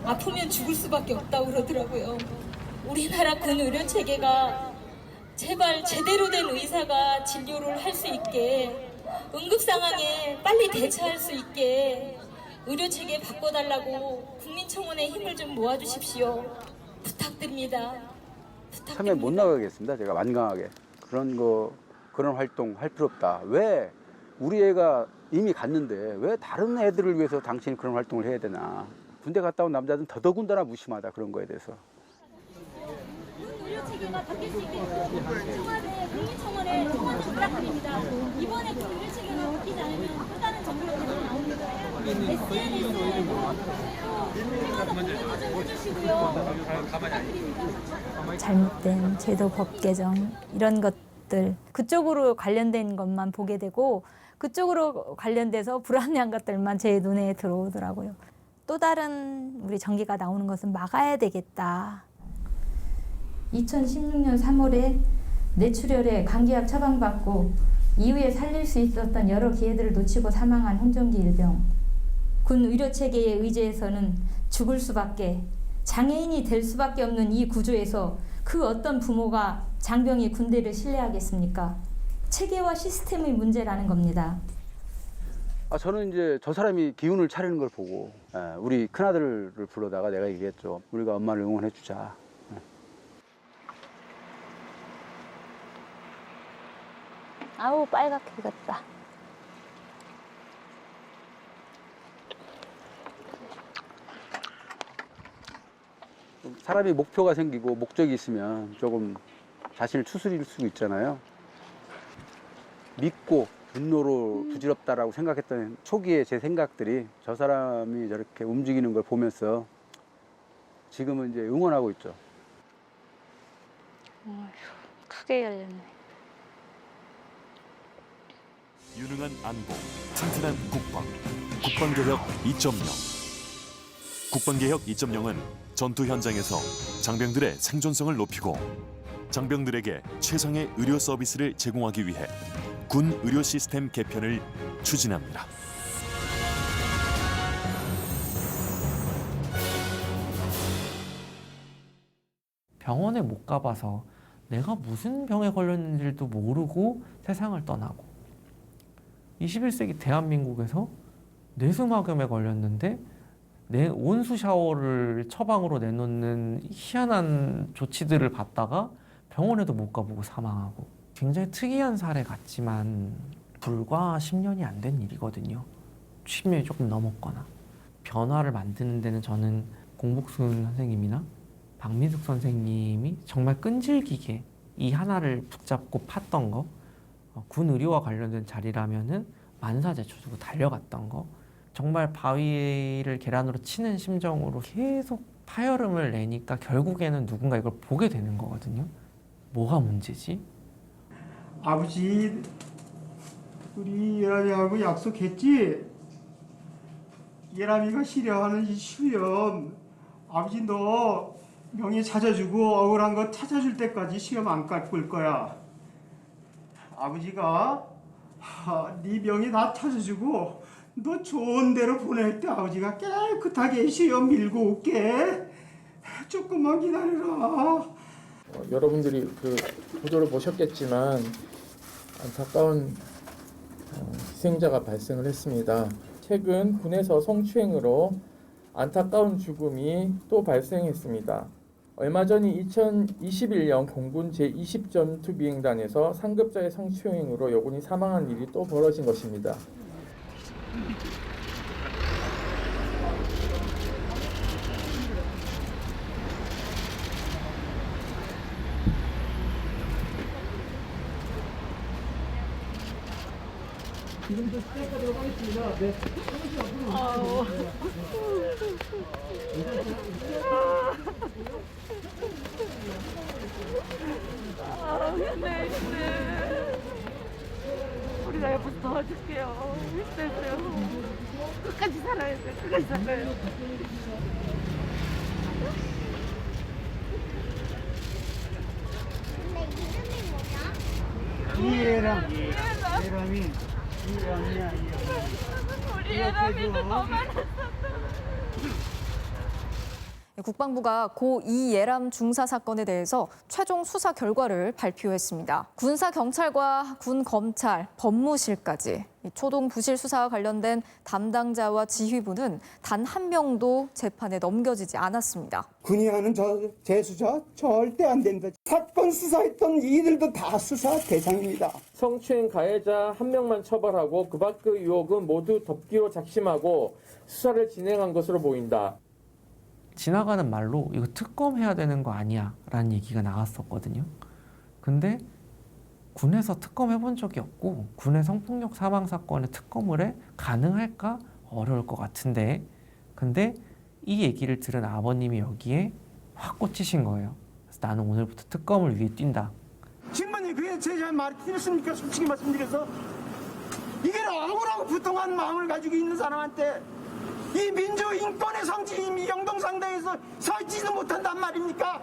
아프면 죽을 수밖에 없다고 그러더라고요. 우리나라 군 의료 체계가 제발 제대로 된 의사가 진료를 할 수 있게, 응급 상황에 빨리 대처할 수 있게 의료 체계 바꿔달라고 국민청원에 힘을 좀 모아주십시오. 부탁드립니다. 처음에 못 나가겠습니다. 제가 완강하게 그런 활동 할 필요 없다. 왜 우리 애가 이미 갔는데 왜 다른 애들을 위해서 당신이 그런 활동을 해야 되나. 군대 갔다 온 남자들은 더더군다나 무심하다. 그런 거에 대해서. 의료 체계가 바뀔 수 있게 청와대 국민청원에 청원 부탁드립니다. 이번에 그 의료 체계가 바뀌지 않으면 또 다른 정부가 나옵니다. SNS에 공유도 좀 해주시고요. 부탁드립니다. 잘못된 제도 법 개정 이런 것들 그쪽으로 관련된 것만 보게 되고 그쪽으로 관련돼서 불합리한 것들만 제 눈에 들어오더라고요. 또 다른 우리 전기가 나오는 것은 막아야 되겠다. 2016년 3월에 뇌출혈에 감기약 처방받고 이후에 살릴 수 있었던 여러 기회들을 놓치고 사망한 홍정기 일병. 군 의료체계에 의지해서는 죽을 수밖에, 장애인이 될 수밖에 없는 이 구조에서 그 어떤 부모가 장병이 군대를 신뢰하겠습니까? 체계와 시스템의 문제라는 겁니다. 저는 이제 저 사람이 기운을 차리는 걸 보고 우리 큰아들을 불러다가 내가 얘기했죠. 우리가 엄마를 응원해 주자. 아우 빨갛게 익었다. 사람이 목표가 생기고 목적이 있으면 조금 자신을 추스릴 수 있잖아요. 믿고 분노로 부질없다라고 생각했던 초기에 제 생각들이 저 사람이 저렇게 움직이는 걸 보면서 지금은 이제 응원하고 있죠. 크게 열렸네. 유능한 안보, 튼튼한 국방, 국방개혁 2.0. 국방개혁 2.0은 전투 현장에서 장병들의 생존성을 높이고 장병들에게 최상의 의료 서비스를 제공하기 위해 군 의료 시스템 개편을 추진합니다. 병원에 못 가봐서 내가 무슨 병에 걸렸는지도 모르고 세상을 떠나고 21세기 대한민국에서 뇌수막염에 걸렸는데 내 온수 샤워를 처방으로 내놓는 희한한 조치들을 받다가 병원에도 못 가보고 사망하고 굉장히 특이한 사례 같지만 불과 10년이 안 된 일이거든요. 10년이 조금 넘었거나 변화를 만드는 데는 저는 공복순 선생님이나 박민숙 선생님이 정말 끈질기게 이 하나를 붙잡고 팠던 거, 군 의료와 관련된 자리라면은 만사제초 주고 달려갔던 거, 정말 바위를 계란으로 치는 심정으로 계속 파열음을 내니까 결국에는 누군가 이걸 보게 되는 거거든요. 뭐가 문제지? 아버지, 우리 예람이하고 약속했지? 예람이가 싫어하는 이 시험, 아버지 너 명예 찾아주고 억울한 거 찾아줄 때까지 시험 안 깎을 거야. 아버지가 네 명예 다 찾아주고 너 좋은 데로 보낼 때 아버지가 깨끗하게 시험 밀고 올게. 조금만 기다려라. 여러분들이 그 보도를 보셨겠지만 안타까운 희생자가 발생을 했습니다. 최근 군에서 성추행으로 안타까운 죽음이 또 발생했습니다. 얼마 전이 2021년 공군 제20 전투 비행단에서 상급자의 성추행으로 여군이 사망한 일이 또 벌어진 것입니다. 지금도 시작가 들어가겠습니다. 네. 우리가 옆에서 도와줄게요. 힘내세요. 끝까지 살아야 돼. 끝까지 살아야 돼. 이해람이 우리 예람이도 너무 많았어. 국방부가 고 이예람 중사 사건에 대해서 최종 수사 결과를 발표했습니다. 군사 경찰과 군 검찰, 법무실까지 초동 부실 수사와 관련된 담당자와 지휘부는 단 한 명도 재판에 넘겨지지 않았습니다. 군이 하는 재수사 절대 안 된다. 사건 수사했던 이들도 다 수사 대상입니다. 성추행 가해자 한 명만 처벌하고 그 밖의 의혹은 모두 덮기로 작심하고 수사를 진행한 것으로 보인다. 지나가는 말로 이거 특검해야 되는 거 아니야 라는 얘기가 나왔었거든요. 근데 군에서 특검해본 적이 없고 군의 성폭력 사망 사건에 특검을 해 가능할까? 어려울 것 같은데 근데 이 얘기를 들은 아버님이 여기에 확 꽂히신 거예요. 그래서 나는 오늘부터 특검을 위해 뛴다. 신부님 그게 제 말이 틀렸습니까? 솔직히 말씀드려서 이게 억울하고 부통한 마음을 가지고 있는 사람한테 이 민주인권의 상징이 영동상당에서 서 있지도 못한단 말입니까?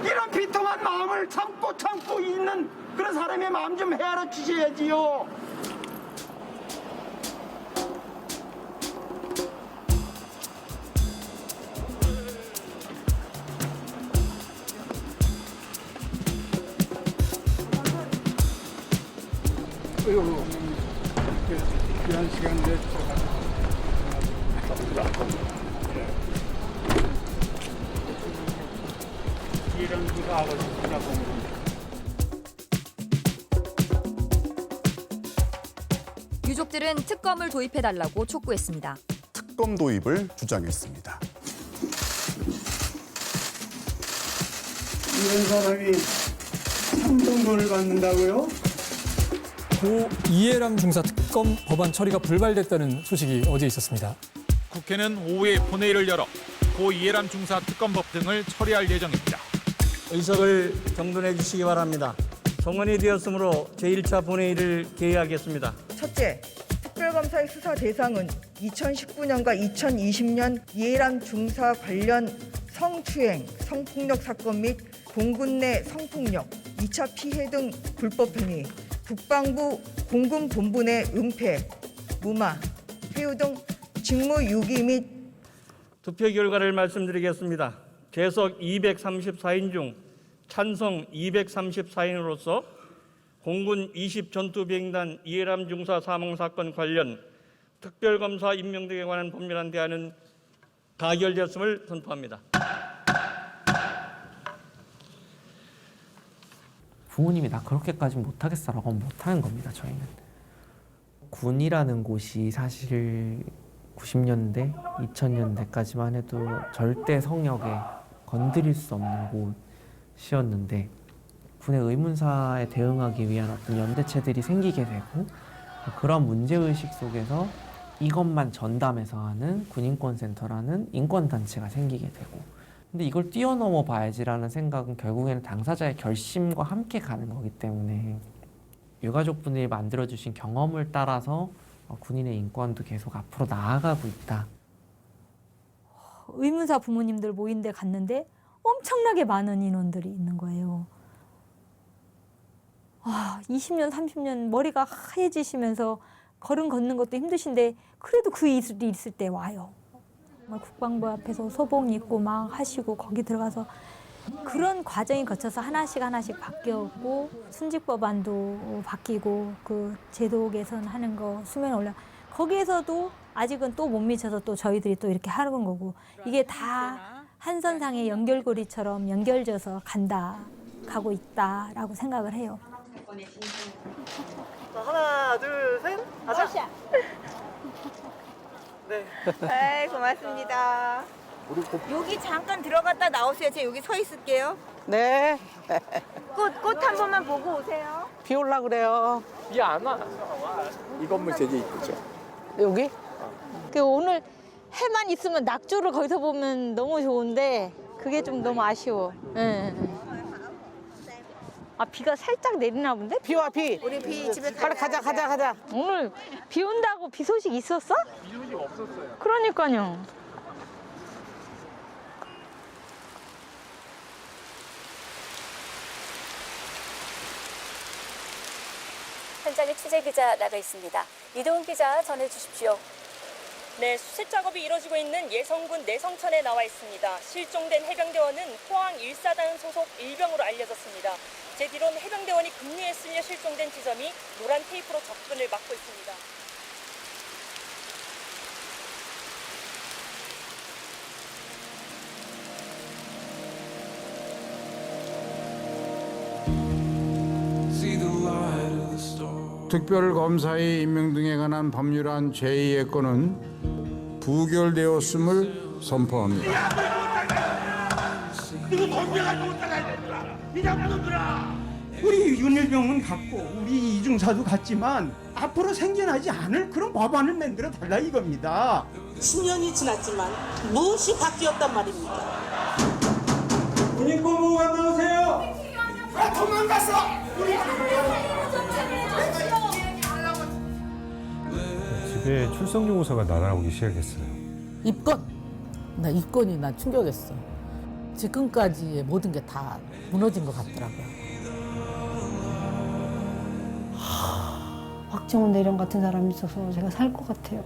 이런 비통한 마음을 참고 있는 그런 사람의 마음 좀 헤아려 주셔야지요. 귀한 시간 내주셔서 이런 기가 하고 싶다 보면 유족들은 특검을 도입해달라고 촉구했습니다. 특검 도입을 주장했습니다. 이런 사람이 3등 돈을 받는다고요? 고 이예람 중사 특검 법안 처리가 불발됐다는 소식이 어제 있었습니다. 국회는 오후에 본회의를 열어 고 이예람 중사 특검법 등을 처리할 예정입니다. 의석을 정돈해 주시기 바랍니다. 정원이 되었으므로 제1차 본회의를 개의하겠습니다. 첫째, 특별검사의 수사 대상은 2019년과 2020년 이예람 중사 관련 성추행, 성폭력 사건 및 공군 내 성폭력, 2차 피해 등 불법 행위, 국방부 공군본부 내 은폐, 무마, 회유 등 직무유기 및 투표 결과를 말씀드리겠습니다. 계속 234인 중 찬성 234인으로서 공군 20 전투비행단 이예람 중사 사망 사건 관련 특별검사 임명 등에 관한 법률안 대안은 가결되었음을 선포합니다. 부모님이 나 그렇게까지 못하겠어라고 하면 못하는 겁니다. 저희는. 군이라는 곳이 사실 90년대, 2000년대까지만 해도 절대 성역에 건드릴 수 없는 곳이었는데 군의 의문사에 대응하기 위한 어떤 연대체들이 생기게 되고 그런 문제의식 속에서 이것만 전담해서 하는 군인권센터라는 인권단체가 생기게 되고 근데 이걸 뛰어넘어 봐야지라는 생각은 결국에는 당사자의 결심과 함께 가는 거기 때문에 유가족분들이 만들어주신 경험을 따라서 군인의 인권도 계속 앞으로 나아가고 있다. 의문사 부모님들 모인 데 갔는데 엄청나게 많은 인원들이 있는 거예요. 20년, 30년 머리가 하얘지시면서 걸음 걷는 것도 힘드신데 그래도 그 일이 있을 때 와요. 정말 국방부 앞에서 소복 입고 막 하시고 거기 들어가서 그런 과정이 거쳐서 하나씩 바뀌었고 순직법안도 바뀌고 그 제도 개선하는 거 수면에 올라 거기에서도 아직은 또 못 미쳐서 또 저희들이 또 이렇게 하는 거고 이게 다 한선상의 연결고리처럼 연결져서 가고 있다라고 생각을 해요. 하나, 둘, 셋. 아자. 네. 네, 고맙습니다. 여기 잠깐 들어갔다 나오세요. 제가 여기 서 있을게요. 네. 꽃 한 번만 보고 오세요. 비 올라 그래요. 비 안 와. 이 건물 되게 이쁘죠? 여기? 그 오늘 해만 있으면 낙조를 거기서 보면 너무 좋은데 그게 좀 너무 아쉬워. 예. 아 비가 살짝 내리나 본데? 비 와 비. 우리 비 집에 빨리 가자. 오늘 비 온다고 비 소식 있었어? 비 소식 없었어요. 그러니까요. 현장에 취재 기자 나가 있습니다. 이동훈 기자 전해주십시오. 네, 수색 작업이 이뤄지고 있는 예성군 내성천에 나와 있습니다. 실종된 해병대원은 포항 1사단 소속 일병으로 알려졌습니다. 제 뒤로는 해병대원이 금리에 쓸려 실종된 지점이 노란 테이프로 접근을 막고 있습니다. 특별검사의 임명 등에 관한 법률안 제2예건은 부결되었음을 선포합니다. 누구 덤벼가지고 못나가 이 나쁜 놈들아! 우리 윤일병은 같고 우리 이중사도 같지만 앞으로 생겨나지 않을 그런 법안을 만들어 달라 이겁니다. 10년이 지났지만 무엇이 바뀌었단 말입니까? 군인법무부 갔다 오세요. 아, 도망갔어. 집에 출석 요구서가 날아오기 시작했어요. 나 입건이 나 충격했어. 지금까지의 모든 게 다 무너진 것 같더라고요. 박정훈 대령 같은 사람이 있어서 제가 살 것 같아요.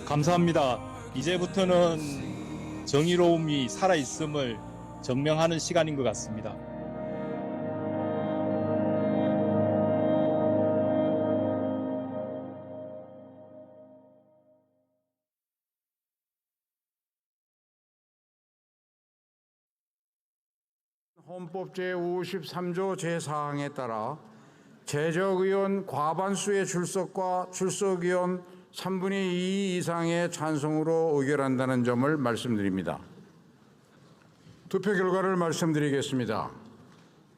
감사합니다. 이제부터는 정의로움이 살아있음을 증명하는 시간인 것 같습니다. 헌법 제53조 제4항에 따라 제적의원 과반수의 출석과 출석의원 3분의 2 이상의 찬성으로 의결한다는 점을 말씀드립니다. 투표 결과를 말씀드리겠습니다.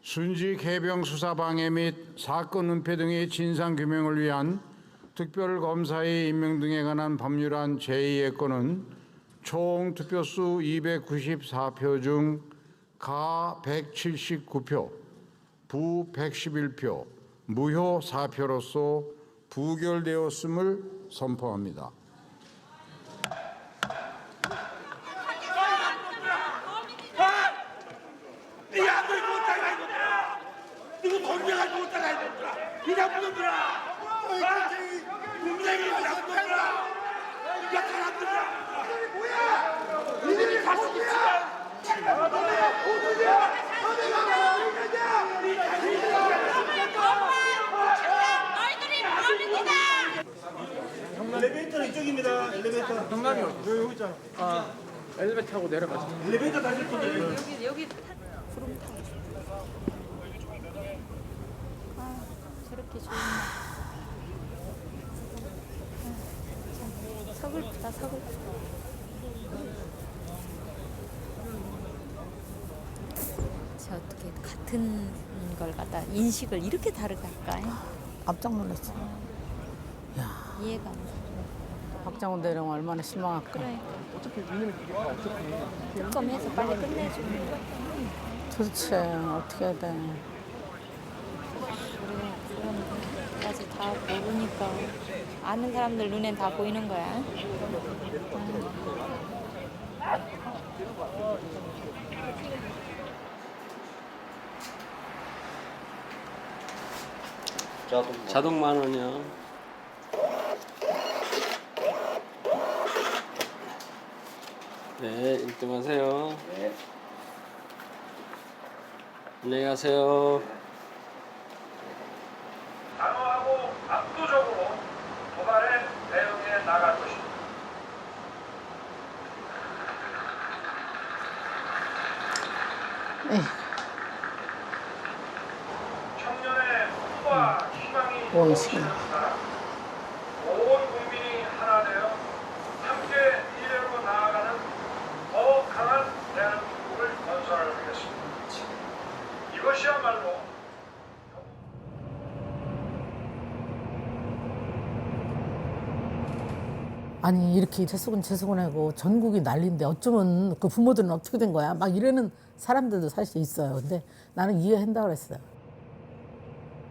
순직 해병 수사 방해 및 사건 은폐 등의 진상 규명을 위한 특별검사의 임명 등에 관한 법률안 제2예건은 총 투표수 294표 중 가 179표, 부 111표, 무효 4표로서 부결되었음을 선포합니다. 네가 아무리 못하가 이놈들아! 누구 덤벼가지고 못하가 이놈들아! 이 나쁜 놈들아! 분명히 이 나쁜 놈들아! 이 사람들아! 뭐야! 니들이 자식이야! 너네가 보수야! 너네가 엘리베이터는 이쪽입니다. 엘리베이터. 경남이요. 여기 있잖아. 아, 엘리베이터 타고 내려가죠. 엘리베이터 타실 분들. 여기 구름 타고 싶어. 아, 저렇게 좋은 서글프다, 서글프다. 저 어떻게 같은 걸 갖다 인식을 이렇게 다르게 할까요? 깜짝 놀랐어. 이해가 안 돼. 박정훈 대령 얼마나 실망할까. 그래. 어차피 왜냐면 이게 다 어차피 특검해서 빨리 끝내줘. 도대체 어떻게 해야 돼. 그래, 그런데까지 다 모르니까 아는 사람들 눈엔 다 보이는 거야. 자동 10,000원이요. 네, 1등 하세요. 네. 안녕히 가세요. 단호하고 압도적으로 도발에 대응해 나갈 것입니다. 청년의 꿈과 희망이 넘치는 나라, 온 국민이 하나 되어 함께 미래로 나아가는 더 강한 대한민국을 건설하겠습니다. 이것이야말로 아니 이렇게 재수건 하고 전국이 난리인데 어쩌면 그 부모들은 어떻게 된 거야? 막 이러는 사람들도 사실 있어요. 근데 나는 이해한다고 그랬어요.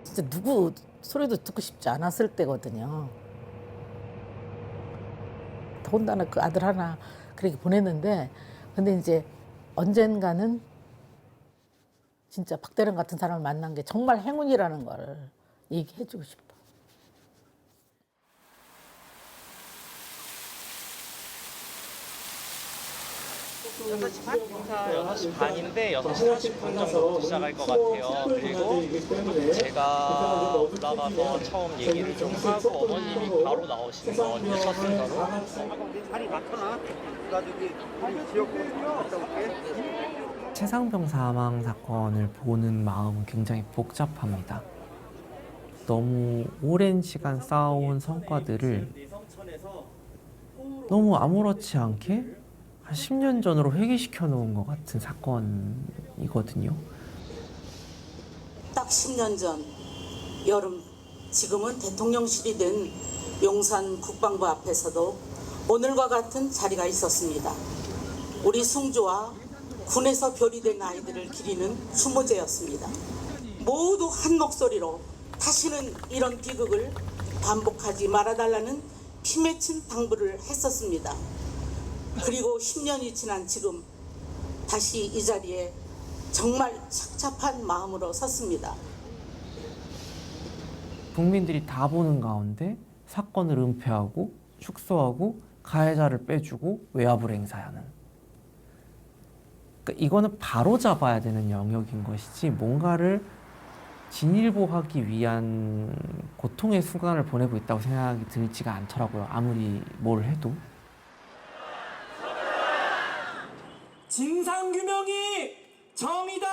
진짜 누구 소리도 듣고 싶지 않았을 때거든요. 더군다나 그 아들 하나 그렇게 보냈는데 근데 이제 언젠가는 진짜 박대령 같은 사람을 만난 게 정말 행운이라는 걸 얘기해주고 싶어. 6시 반인데 6시 40분 정도 시작할 것 같아요. 그리고 제가 올라가서 처음 얘기를 좀 하고 어머님이 바로 나오신 거 뉴스센터로. 자리 맡아놔. 가족이 지역구에서 최상병 사망 사건을 보는 마음은 굉장히 복잡합니다. 너무 오랜 시간 쌓아온 성과들을 너무 아무렇지 않게 한 10년 전으로 회귀시켜 놓은 것 같은 사건이거든요. 딱 10년 전 여름, 지금은 대통령실이 된 용산 국방부 앞에서도 오늘과 같은 자리가 있었습니다. 우리 승조와 군에서 별이된 아이들을 기리는 추모제였습니다. 모두 한 목소리로 다시는 이런 비극을 반복하지 말아달라는 피맺힌 당부를 했었습니다. 그리고 10년이 지난 지금 다시 이 자리에 정말 착잡한 마음으로 섰습니다. 국민들이 다 보는 가운데 사건을 은폐하고 축소하고 가해자를 빼주고 외압을 행사하는. 그러니까 이거는 바로 잡아야 되는 영역인 것이지 뭔가를 진일보하기 위한 고통의 순간을 보내고 있다고 생각이 들지가 않더라고요. 아무리 뭘 해도. 진상규명이 정의다.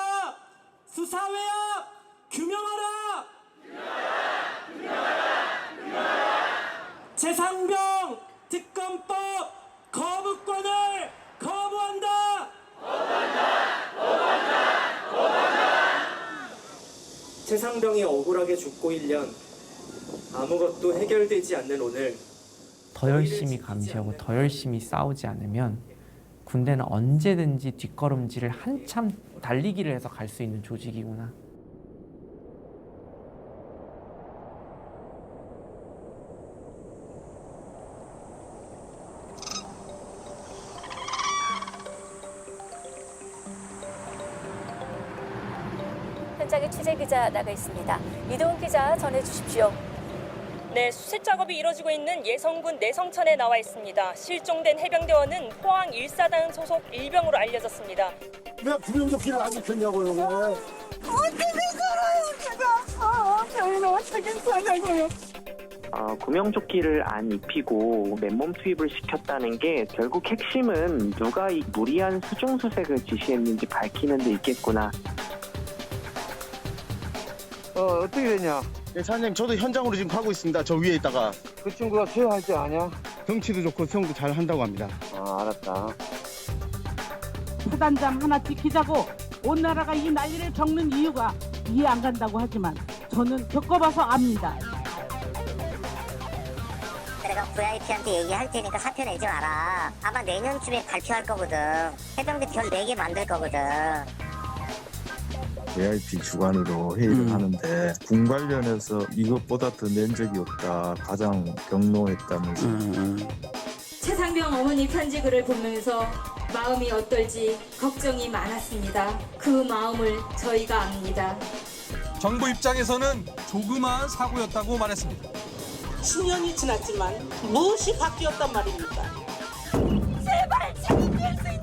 수사외압 규명하라. 재상병 특검법 거부권을 거부한다. 최상병이 억울하게 죽고 1년, 아무것도 해결되지 않는 오늘. 더 열심히 감시하고 더 열심히 싸우지 않으면 군대는 언제든지 뒷걸음질을 한참 달리기를 해서 갈 수 있는 조직이구나. 현장에 취재 기자 나가 있습니다. 이동훈 기자 전해주십시오. 네, 수색 작업이 이뤄지고 있는 예성군 내성천에 나와 있습니다. 실종된 해병대원은 포항 1사단 소속 일병으로 알려졌습니다. 왜 구명조끼를 안 입혔냐고요? 어떻게 살아요, 제가? 저희는 어떻게 사냐고요? 구명조끼를 안 입히고 맨몸 투입을 시켰다는 게 결국 핵심은 누가 이 무리한 수중수색을 지시했는지 밝히는 데 있겠구나. 어떻게 되냐? 네, 사장님, 저도 현장으로 지금 가고 있습니다. 저 위에 있다가. 그 친구가 수영할 줄 아냐? 덩치도 좋고 수영도 잘 한다고 합니다. 알았다. 사단장 하나 지키자고 온 나라가 이 난리를 겪는 이유가 이해 안 간다고 하지만 저는 겪어봐서 압니다. 내가 VIP한테 얘기할 테니까 사표 내지 마라. 아마 내년쯤에 발표할 거거든. 해병대 별 4개 만들 거거든. VIP 주관으로 회의를 하는데 군 관련해서 이것보다 더 낸 적이 없다. 가장 경로했다면서. 최상병 어머니 편지글을 보면서 마음이 어떨지 걱정이 많았습니다. 그 마음을 저희가 압니다. 정부 입장에서는 조그마한 사고였다고 말했습니다. 10년이 지났지만 무엇이 바뀌었단 말입니까? 제발 책임질 수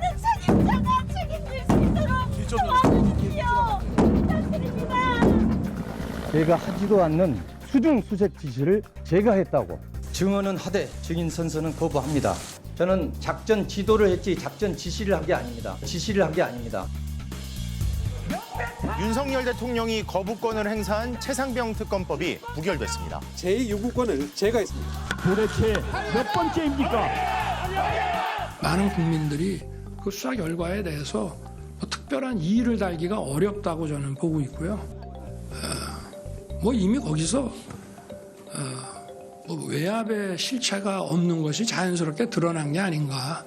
제가 하지도 않는 수중수색 지시를 제가 했다고. 증언은 하되 증인 선서는 거부합니다. 저는 작전 지도를 했지 작전 지시를 한 게 아닙니다. 윤석열 대통령이 거부권을 행사한 최상병 특검법이 부결됐습니다. 제2요구권을 제가 했습니다. 도대체 몇 번째입니까? 많은 국민들이 그 수사 결과에 대해서 뭐 특별한 이의를 달기가 어렵다고 저는 보고 있고요. 뭐 이미 거기서 뭐 외압의 실체가 없는 것이 자연스럽게 드러난 게 아닌가.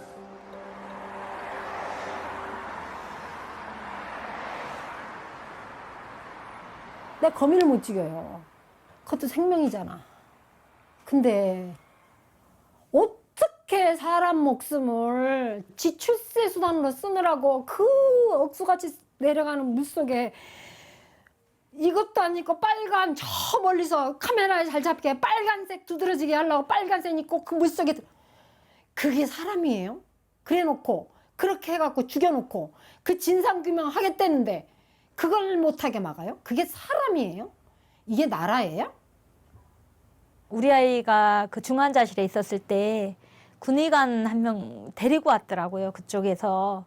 내 거미를 못 죽여요. 그것도 생명이잖아. 근데 어떻게 사람 목숨을 지출세 수단으로 쓰느라고 그 억수같이 내려가는 물속에 이것도 아니고 빨간 저 멀리서 카메라에 잘 잡게 빨간색 두드러지게 하려고 빨간색 입고 그 물속에 그게 사람이에요? 그래놓고 그렇게 해갖고 죽여놓고 그 진상규명 하겠다는데 그걸 못하게 막아요? 그게 사람이에요? 이게 나라예요? 우리 아이가 그 중환자실에 있었을 때 군의관 한 명 데리고 왔더라고요, 그쪽에서.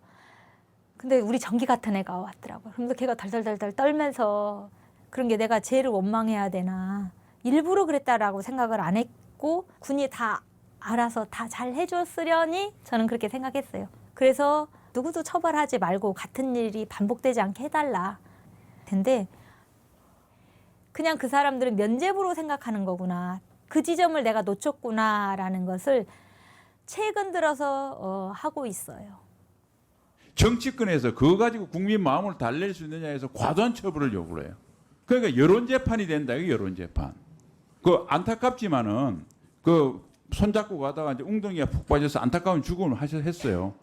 근데 우리 정기 같은 애가 왔더라고요. 그러면서 걔가 덜덜덜덜 떨면서 그런 게 내가 쟤를 원망해야 되나. 일부러 그랬다라고 생각을 안 했고 군이 다 알아서 다 잘 해줬으려니 저는 그렇게 생각했어요. 그래서 누구도 처벌하지 말고 같은 일이 반복되지 않게 해달라. 근데 그냥 그 사람들은 면죄부로 생각하는 거구나. 그 지점을 내가 놓쳤구나라는 것을 최근 들어서 하고 있어요. 정치권에서 그거 가지고 국민 마음을 달랠 수 있느냐 해서 과도한 처벌을 요구를 해요. 그러니까 여론재판이 된다, 이거 여론재판. 그 안타깝지만은 그 손잡고 가다가 이제 웅덩이가 푹 빠져서 안타까운 죽음을 했어요.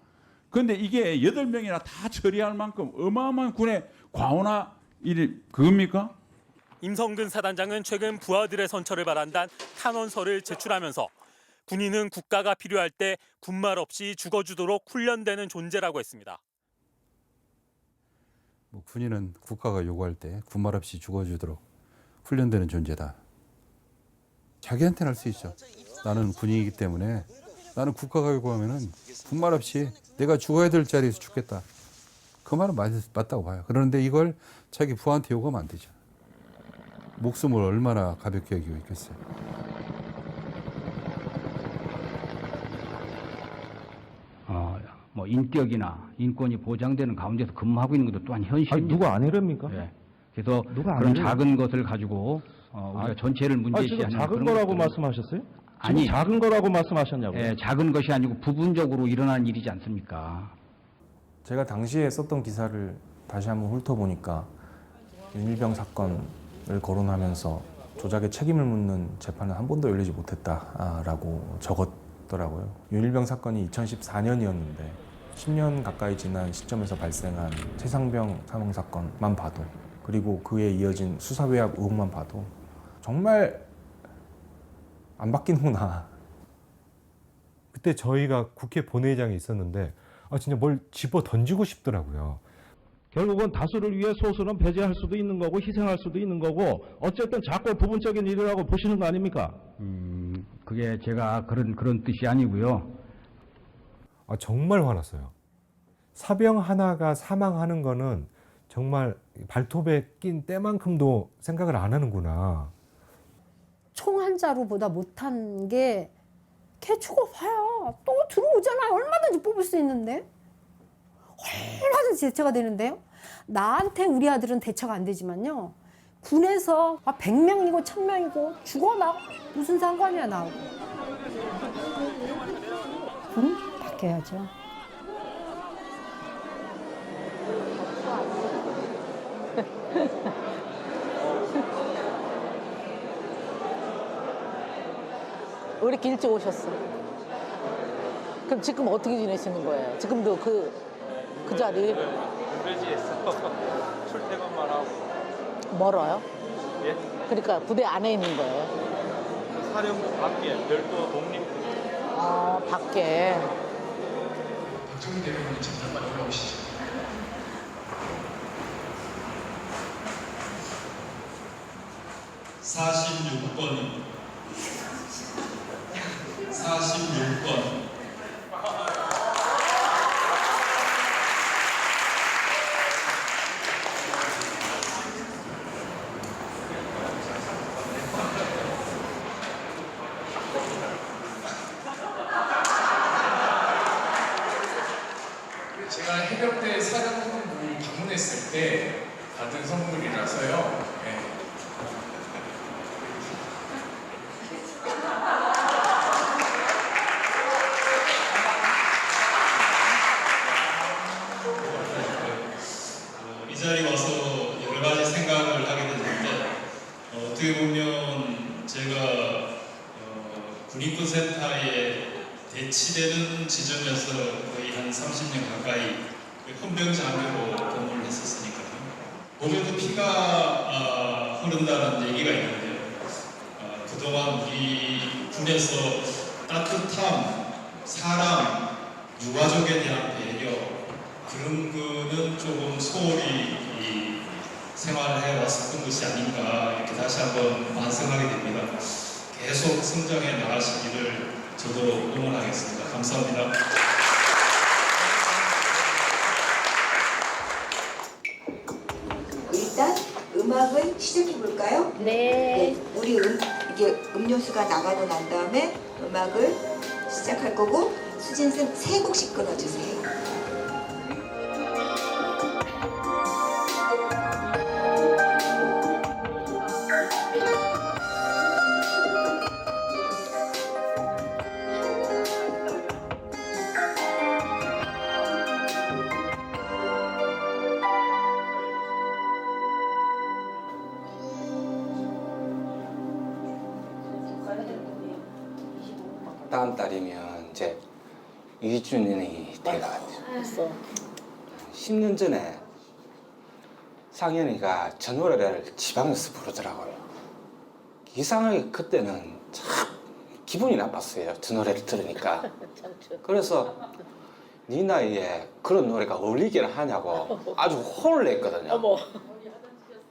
그런데 이게 8명이나 다 처리할 만큼 어마어마한 군의 과오나 일 그겁니까? 임성근 사단장은 최근 부하들의 선처를 바란다는 탄원서를 제출하면서 군인은 국가가 필요할 때 군말 없이 죽어주도록 훈련되는 존재라고 했습니다. 군인은 국가가 요구할 때 군말 없이 죽어주도록 훈련되는 존재다. 자기한테는 할 수 있죠. 나는 군인이기 때문에 나는 국가가 요구하면은 군말 없이 내가 죽어야 될 자리에서 죽겠다. 그 말은 맞다고 봐요. 그런데 이걸 자기 부하한테 요구하면 안 되죠. 목숨을 얼마나 가볍게 여기고 있겠어요. 뭐 인격이나 인권이 보장되는 가운데서 근무하고 있는 것도 또한 현실입니다. 누가 아니랍니까? 네. 그래서 그런 작은 것을 가지고 우리가 전체를 문제시하는 지금 작은 거라고 말씀하셨어요? 아니, 작은 거라고 말씀하셨냐고요? 네, 작은 것이 아니고 부분적으로 일어난 일이지 않습니까? 제가 당시에 썼던 기사를 다시 한번 훑어보니까 윤일병 사건을 거론하면서 조작의 책임을 묻는 재판은 한 번도 열리지 못했다라고 적었더라고요. 윤일병 사건이 2014년이었는데 10년 가까이 지난 시점에서 발생한 최상병 사망 사건만 봐도, 그리고 그에 이어진 수사 외압 의혹만 봐도 정말 안 바뀌는구나. 그때 저희가 국회 본회의장에 있었는데 진짜 뭘 집어 던지고 싶더라고요. 결국은 다수를 위해 소수는 배제할 수도 있는 거고 희생할 수도 있는 거고 어쨌든 자꾸 부분적인 일이라고 보시는 거 아닙니까? 그게 제가 그런 뜻이 아니고요. 정말 화났어요. 사병 하나가 사망하는 거는 정말 발톱에 낀 때만큼도 생각을 안 하는구나. 총 한 자루보다 못한 게 개초가 봐야 또 들어오잖아요. 얼마든지 뽑을 수 있는데. 얼마든지 대처가 되는데요. 나한테 우리 아들은 대처가 안 되지만요. 군에서 100명이고 1000명이고 죽어나 무슨 상관이야 나하고. 군 바뀌어야죠. 왜 이렇게 일찍 오셨어? 그럼 지금 어떻게 지내시는 거예요? 지금도 그 자리? 부대지에서 출퇴근만 하고. 멀어요? 예? 그러니까 부대 안에 있는 거예요? 사령부 밖에 별도 독립. 밖에. 박정희 대표님 잠깐만 올라오시죠. 46번입니다. 46번. 제가 해병대 사령부를 방문했을 때 받은 선물이라서요. 네. 이 자리에 와서 여러 가지 생각을 하게 됐는데 어떻게 보면 제가 군인권센터에 대치되는 지점에서 거의 한 30년 가까이 헌병장교로 근무를 했었으니까요. 몸에도 피가 흐른다는 얘기가 있는데요. 그동안 우리 군에서 따뜻함, 사랑, 유가족에 대한 배려 그런 거는 조금 소홀히 생활을 해왔었던 것이 아닌가 이렇게 다시 한번 반성하게 됩니다. 계속 성장해 나가시기를 저도 응원하겠습니다. 감사합니다. 일단 음악을 시작해 볼까요? 네. 우리 이게 음료수가 나가고 난 다음에 음악을 시작할 거고 수진쌤 3곡씩 끊어주세요. 다음 달이면 이제 2주년이 돼가지고 10년 전에 상현이가 저 노래를 지방에서 부르더라고요. 이상하게 그때는 참 기분이 나빴어요. 저 노래를 들으니까. 그래서 네 나이에 그런 노래가 어울리기는 하냐고 아주 혼을 냈거든요.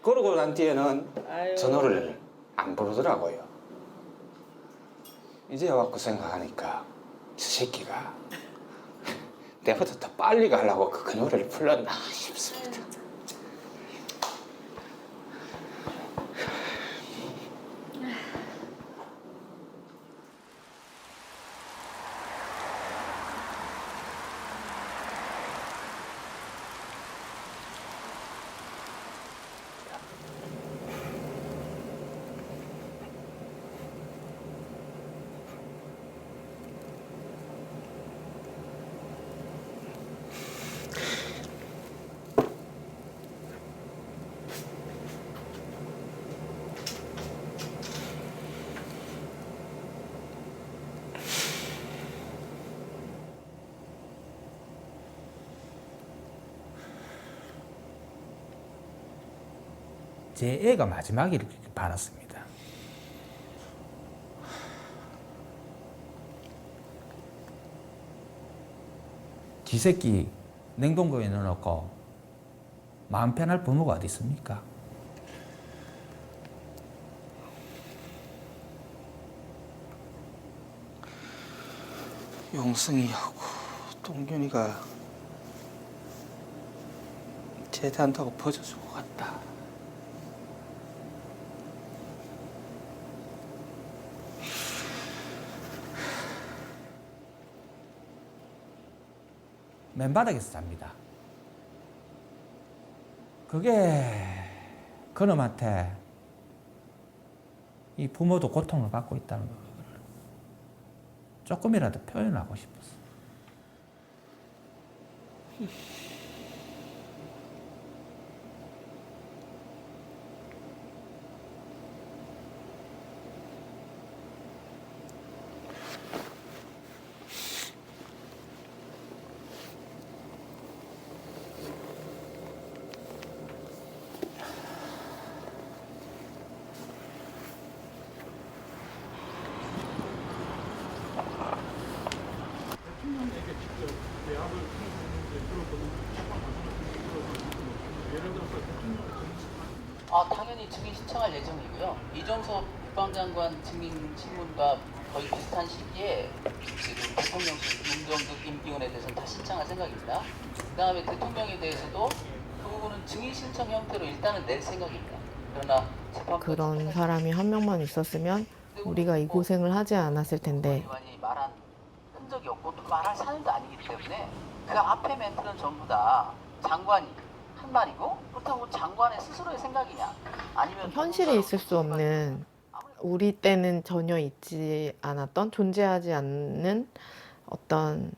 그러고 난 뒤에는 저 노래를 안 부르더라고요. 이제 와갖고 생각하니까 저 새끼가 내보다 더 빨리 가려고 그 노래를 불렀나 싶습니다. 제 애가 마지막에 받았습니다. 지 새끼 냉동고에 넣어놓고 마음 편할 부모가 어디 있습니까? 용승이하고 동균이가 제대한다고 퍼져주고 갔다. 맨바닥에서 잡니다. 그게 그놈한테 이 부모도 고통을 받고 있다는 걸 조금이라도 표현하고 싶었어. 대통령에게 직접 대학을 통해서 들었거든요. 당연히 증인 신청할 예정이고요. 이정석 국방장관 증인 신문과 거의 비슷한 시기에 지금 대통령실 문정득 임기원에 대해서는 다 신청할 생각입니다. 그 다음에 대통령에 대해서도 그 부분은 증인 신청 형태로 일단은 낼 생각입니다. 그러나 그런 사람이 한 명만 있었으면 우리가 이 고생을 하지 않았을 텐데. 의원이 말한 흔적이 없고 또 말할 사연도 아니기 때문에 그 앞에 멘트는 전부 다 장관이 한 말이고 그렇다고 장관의 스스로의 생각이냐 아니면 현실에 있을 수 없는, 우리 때는 전혀 있지 않았던, 존재하지 않는 어떤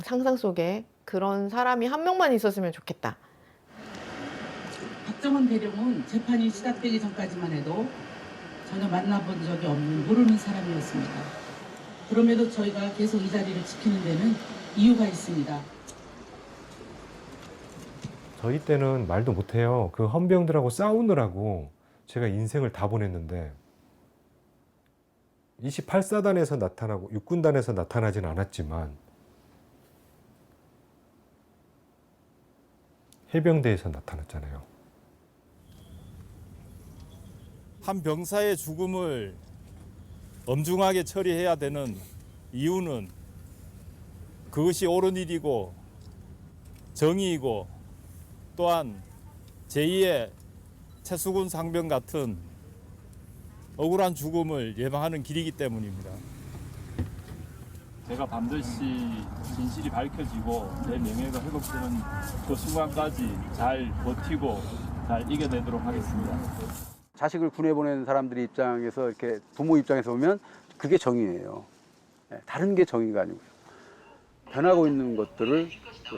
상상 속에 그런 사람이 한 명만 있었으면 좋겠다. 박정원 대령은 재판이 시작되기 전까지만 해도 전혀 만나본 적이 없는 모르는 사람이었습니다. 그럼에도 저희가 계속 이 자리를 지키는 데는 이유가 있습니다. 저희 때는 말도 못해요. 그 헌병들하고 싸우느라고 제가 인생을 다 보냈는데 28사단에서 나타나고 육군단에서 나타나진 않았지만 해병대에서 나타났잖아요. 한 병사의 죽음을 엄중하게 처리해야 되는 이유는 그것이 옳은 일이고 정의이고 또한 제2의 최수근 상병 같은 억울한 죽음을 예방하는 길이기 때문입니다. 제가 반드시 진실이 밝혀지고 내 명예가 회복되는 그 순간까지 잘 버티고 잘 이겨내도록 하겠습니다. 자식을 군에 보내는 사람들의 입장에서 이렇게 부모 입장에서 보면 그게 정의예요. 다른 게 정의가 아니고요. 변하고 있는 것들을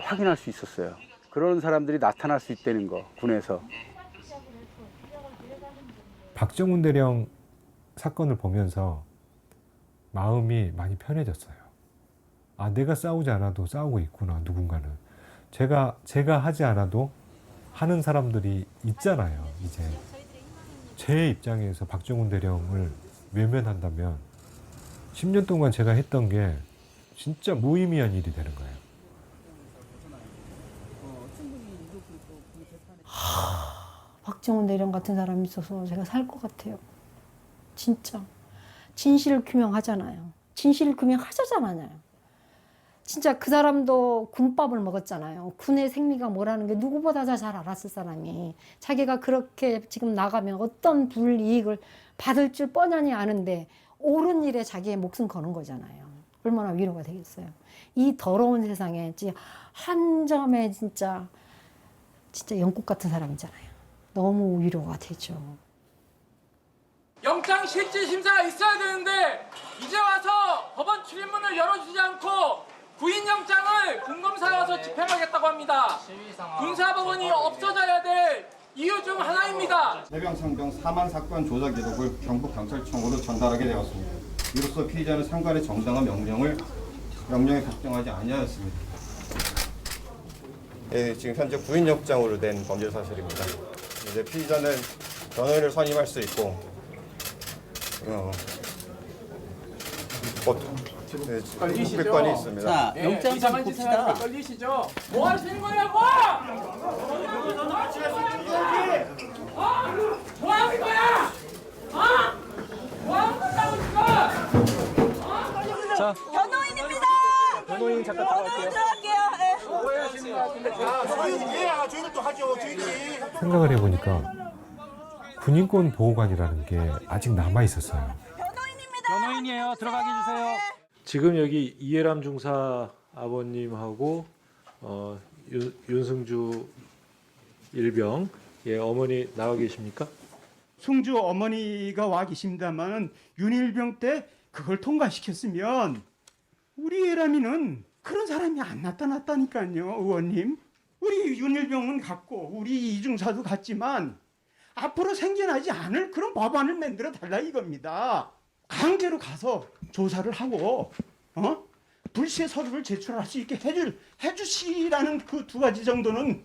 확인할 수 있었어요. 그런 사람들이 나타날 수 있다는 거, 군에서. 박정훈 대령 사건을 보면서 마음이 많이 편해졌어요. 아, 내가 싸우지 않아도 싸우고 있구나, 누군가는. 제가 하지 않아도 하는 사람들이 있잖아요, 이제. 제 입장에서 박정훈 대령을 외면한다면 10년 동안 제가 했던 게 진짜 무의미한 일이 되는 거예요. 박정훈 대령 같은 사람이 있어서 제가 살 것 같아요. 진짜. 진실을 규명하잖아요. 진실을 규명하자잖아요. 진짜 그 사람도 군밥을 먹었잖아요. 군의 생리가 뭐라는 게 누구보다 잘 알았을 사람이 자기가 그렇게 지금 나가면 어떤 불이익을 받을 줄 뻔하니 아는데 옳은 일에 자기의 목숨 거는 거잖아요. 얼마나 위로가 되겠어요. 이 더러운 세상에 한 점에 진짜 영국 같은 사람이잖아요. 너무 위로가 되죠. 영장 실질 심사가 있어야 되는데 이제 와서 법원 출입문을 열어주지 않고 구인영장을 군검사에 와서 집행하겠다고 합니다. 군사법원이 없어져야 될 이유 중 하나입니다. 해병상병 사망 사건 조사 기록을 경북경찰청으로 전달하게 되었습니다. 이로써 피의자는 상관의 정당한 명령에 답정하지 아니하였습니다. 예, 지금 현재 구인영장으로 된 범죄 사실입니다. 이제 피의자는 변호인을 선임할 수 있고 걸리시죠? 있습니다. 자, 영장 좀 봅시다. 걸리시죠? 뭐 하시는 거냐고! 뭐 하는 거야? 뭐 하는 거냐고 지금! 자, 변호인입니다. 변호인 잠깐 들어갈게요. 저희는 또 하죠. 저희들이. 생각을 해보니까 군인권 보호관이라는 게 아직 남아 있었어요. 변호인이에요. 들어가게 해주세요. 지금 여기 이해람 중사 아버님하고 윤승주 일병 어머니 나와 계십니까? 승주 어머니가 와 계십니다만 윤일병 때 그걸 통과시켰으면 우리 예람이는 그런 사람이 안 나타났다니까요, 의원님. 우리 윤일병은 갔고 우리 이중사도 갔지만 앞으로 생겨나지 않을 그런 법안을 만들어 달라 이겁니다. 강제로 가서 조사를 하고 불시에 서류를 제출할 수 있게 해주시라는 그 두 가지 정도는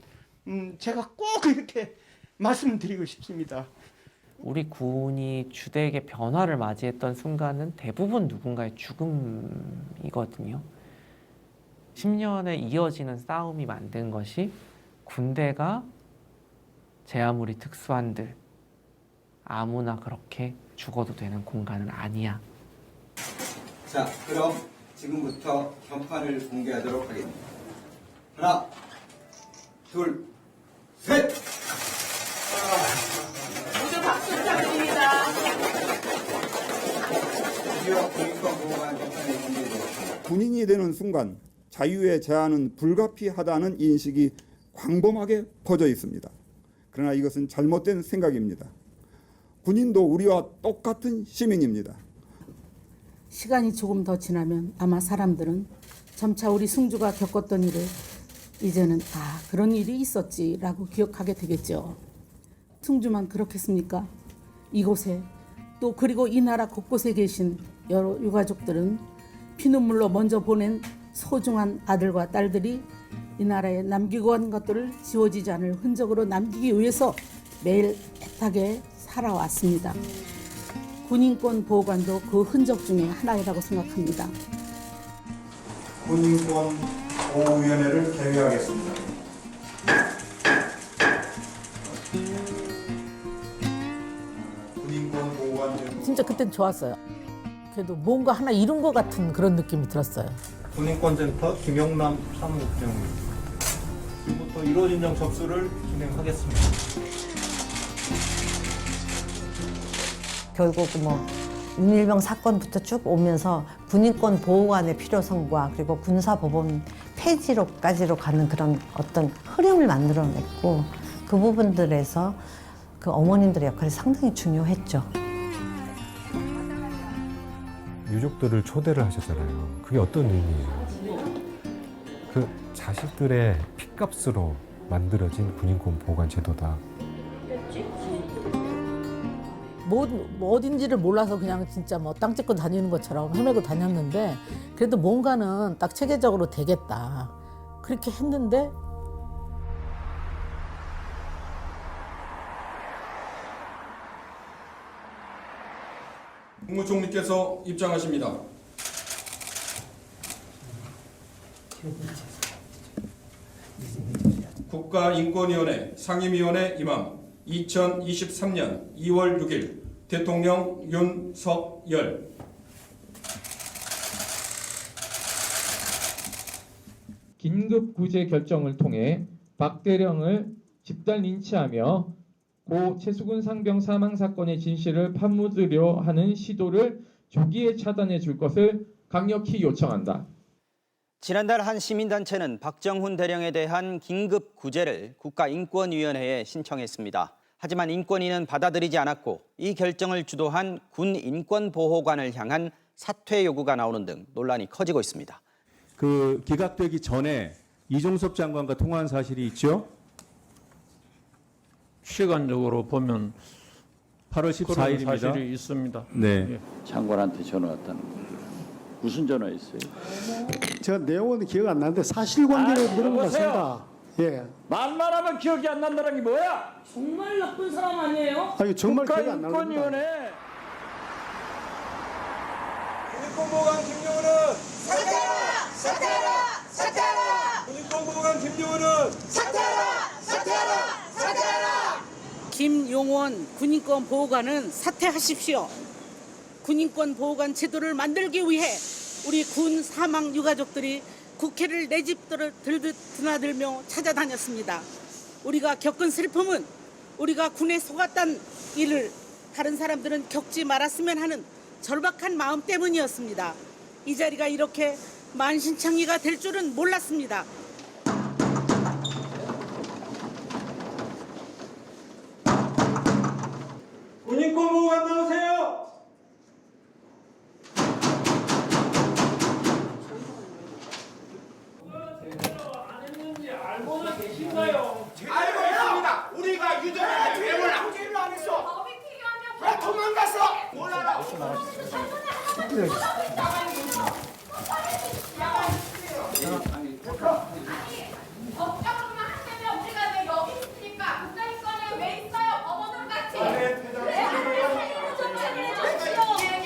제가 꼭 이렇게 말씀드리고 싶습니다. 우리 군이 주대에게 변화를 맞이했던 순간은 대부분 누군가의 죽음이거든요. 10년에 이어지는 싸움이 만든 것이 군대가 제 아무리 특수한들 아무나 그렇게 죽어도 되는 공간은 아니야. 자, 그럼 지금부터 현판을 공개하도록 하겠습니다. 하나, 둘, 셋! 모두 박수 부탁드립니다. 군인이 되는 순간 자유의 제한은 불가피하다는 인식이 광범하게 퍼져 있습니다. 그러나 이것은 잘못된 생각입니다. 군인도 우리와 똑같은 시민입니다. 시간이 조금 더 지나면 아마 사람들은 점차 우리 승주가 겪었던 일을 이제는 그런 일이 있었지라고 기억하게 되겠죠. 승주만 그렇겠습니까? 이곳에 또 그리고 이 나라 곳곳에 계신 여러 유가족들은 피눈물로 먼저 보낸 소중한 아들과 딸들이 이 나라에 남기고 간 것들을 지워지지 않을 흔적으로 남기기 위해서 매일 애타게 살아왔습니다. 군인권 보호관도 그 흔적 중에 하나이라고 생각합니다. 군인권 보호위원회를 개회하겠습니다. 군인권 보호관 진짜 그땐 좋았어요. 그래도 뭔가 하나 이룬 것 같은 그런 느낌이 들었어요. 군인권센터 김영남 사무국장입니다. 지금부터 1호 진정 접수를 진행하겠습니다. 결국 뭐 윤일병 사건부터 쭉 오면서 군인권 보호관의 필요성과 그리고 군사법원 폐지로까지로 가는 그런 어떤 흐름을 만들어냈고 그 부분들에서 그 어머님들의 역할이 상당히 중요했죠. 유족들을 초대를 하셨잖아요. 그게 어떤 의미예요? 그 자식들의 핏값으로 만들어진 군인권 보호관 제도다. 뭐 어딘지를 몰라서 그냥 진짜 뭐 땅 찢고 다니는 것처럼 헤매고 다녔는데 그래도 뭔가는 딱 체계적으로 되겠다. 그렇게 했는데 국무총리께서 입장하십니다. 국가인권위원회 상임위원회 임함 2023년 2월 6일 대통령 윤석열. 긴급 구제 결정을 통해 박 대령을 집단 린치하며 고 최수근 상병 사망 사건의 진실을 파묻으려 하는 시도를 조기에 차단해 줄 것을 강력히 요청한다. 지난달 한 시민단체는 박정훈 대령에 대한 긴급 구제를 국가인권위원회에 신청했습니다. 하지만 인권위는 받아들이지 않았고 이 결정을 주도한 군인권보호관을 향한 사퇴 요구가 나오는 등 논란이 커지고 있습니다. 그 기각되기 전에 이종섭 장관과 통화한 사실이 있죠? 시간적으로 보면 8월 14일입니다. 사실이 있습니다. 네. 장관한테 전화 왔다는 거예요. 무슨 전화했어요? 제가 내용은 기억 안 나는데 사실관계를 물은 것 같습니다. 예. 말만 하면 기억이 안 난다는 게 뭐야? 정말 나쁜 사람 아니에요? 아니 정말 기억이 안 납니다. 국가인권위원회. 군인권보호관 김용은은 사퇴하라! 사퇴하라! 사퇴하라! 군인권보호관 김용은은 사퇴하라! 사퇴하라! 사퇴하라! 김용원 군인권 보호관은 사퇴하십시오. 군인권 보호관 제도를 만들기 위해 우리 군 사망 유가족들이 국회를 내 집들을 들듯 드나들며 찾아다녔습니다. 우리가 겪은 슬픔은 우리가 군에 속았던 일을 다른 사람들은 겪지 말았으면 하는 절박한 마음 때문이었습니다. 이 자리가 이렇게 만신창이가 될 줄은 몰랐습니다. 군인권보호관 나오세요! 알고나 계신가요? 알고 있습니다. 우리가 유전자 왜 몰라? 일로 안 했어. 왜 도망갔어? 몰라라. 법적으로만 한다면 우리가 왜 여기 있으니까 국가인권에 왜 있어요? 법원으로 같이.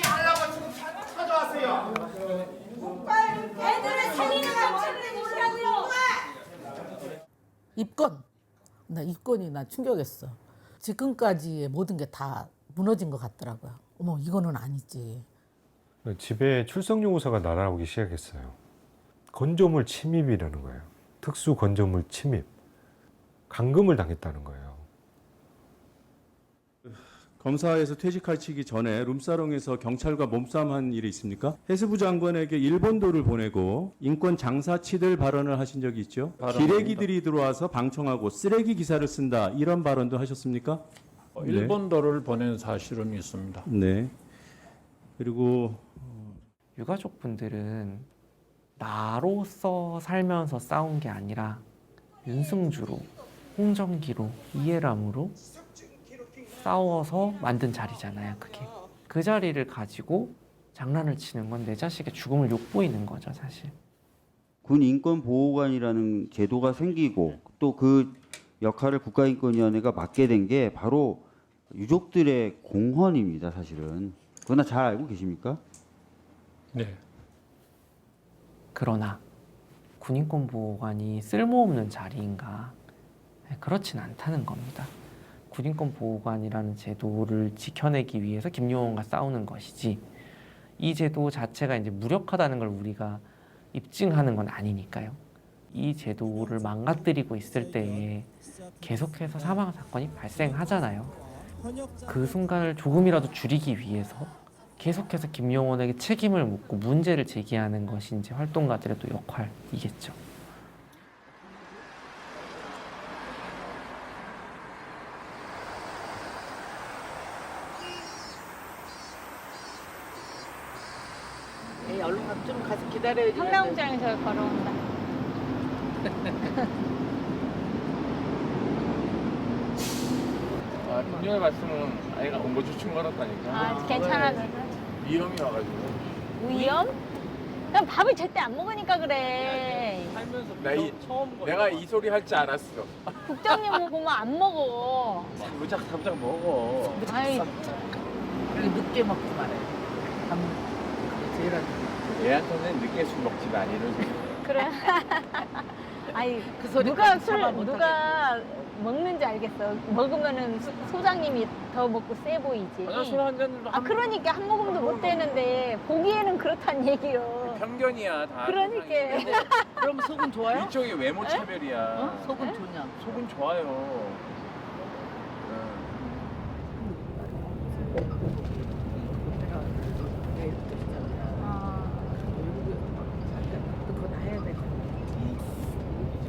하려고 지금 찾아왔어요. 애들을 살리는 정책을 모르라고요. 입건. 나 입건이 나 충격했어. 지금까지의 모든 게 다 무너진 것 같더라고요. 어머, 이거는 아니지. 집에 출석 요구서가 날아오기 시작했어요. 건조물 침입이라는 거예요. 특수 건조물 침입. 감금을 당했다는 거예요. 검사에서 퇴직하시기 전에 룸사롱에서 경찰과 몸싸움한 일이 있습니까? 해수부 장관에게 일본도를 보내고 인권 장사치들 발언을 하신 적이 있죠. 기레기들이 들어와서 방청하고 쓰레기 기사를 쓴다 이런 발언도 하셨습니까? 일본도를 보낸 사실은 있습니다. 네. 그리고 유가족분들은 나로서 살면서 싸운 게 아니라 윤승주로, 홍정기로, 이해람으로 싸워서 만든 자리잖아요. 그게. 그 자리를 가지고 장난을 치는 건 내 자식의 죽음을 욕보이는 거죠, 사실. 군 인권보호관이라는 제도가 생기고 또 그 역할을 국가인권위원회가 맡게 된 게 바로 유족들의 공헌입니다, 사실은. 그러나 잘 알고 계십니까? 네. 그러나 군인권보호관이 쓸모없는 자리인가? 그렇진 않다는 겁니다. 군인권보호관이라는 제도를 지켜내기 위해서 김용원과 싸우는 것이지, 이 제도 자체가 이제 무력하다는 걸 우리가 입증하는 건 아니니까요. 이 제도를 망가뜨리고 있을 때에 계속해서 사망 사건이 발생하잖아요. 그 순간을 조금이라도 줄이기 위해서 계속해서 김용원에게 책임을 묻고 문제를 제기하는 것이 이제 활동가들의 또 역할이겠죠. 얼른 좀 가서 기다려야지. 성남장에서 걸어온다. 분명히 봤으면 아이가 응고주춤 걸었다니까. 아, 괜찮아. 위험이 와가지고. 위험? 난 밥을 제때 안 먹으니까 그래. 살면서 내가 이 소리 할 줄 알았어. 국장님은 보면 안 먹어. 무작답작 먹어. 아이, 늦게 먹지 말아요. 제일 안 좋아. 얘한테는 늦게 술 먹지 마, 이러지. 그래. 아이, 그 소리 누가 술, 참아 못하겠다. 누가 먹는지 알겠어. 먹으면은 소장님이 더 먹고 세 보이지. 술한 잔도 아, 그러니까 한 모금도 못 되는데 보기에는 그렇단 얘기요. 편견이야, 다. 그러니까. 그럼 속은 좋아요? 이쪽이 외모 차별이야. 속은 좋냐? 속은 좋아요.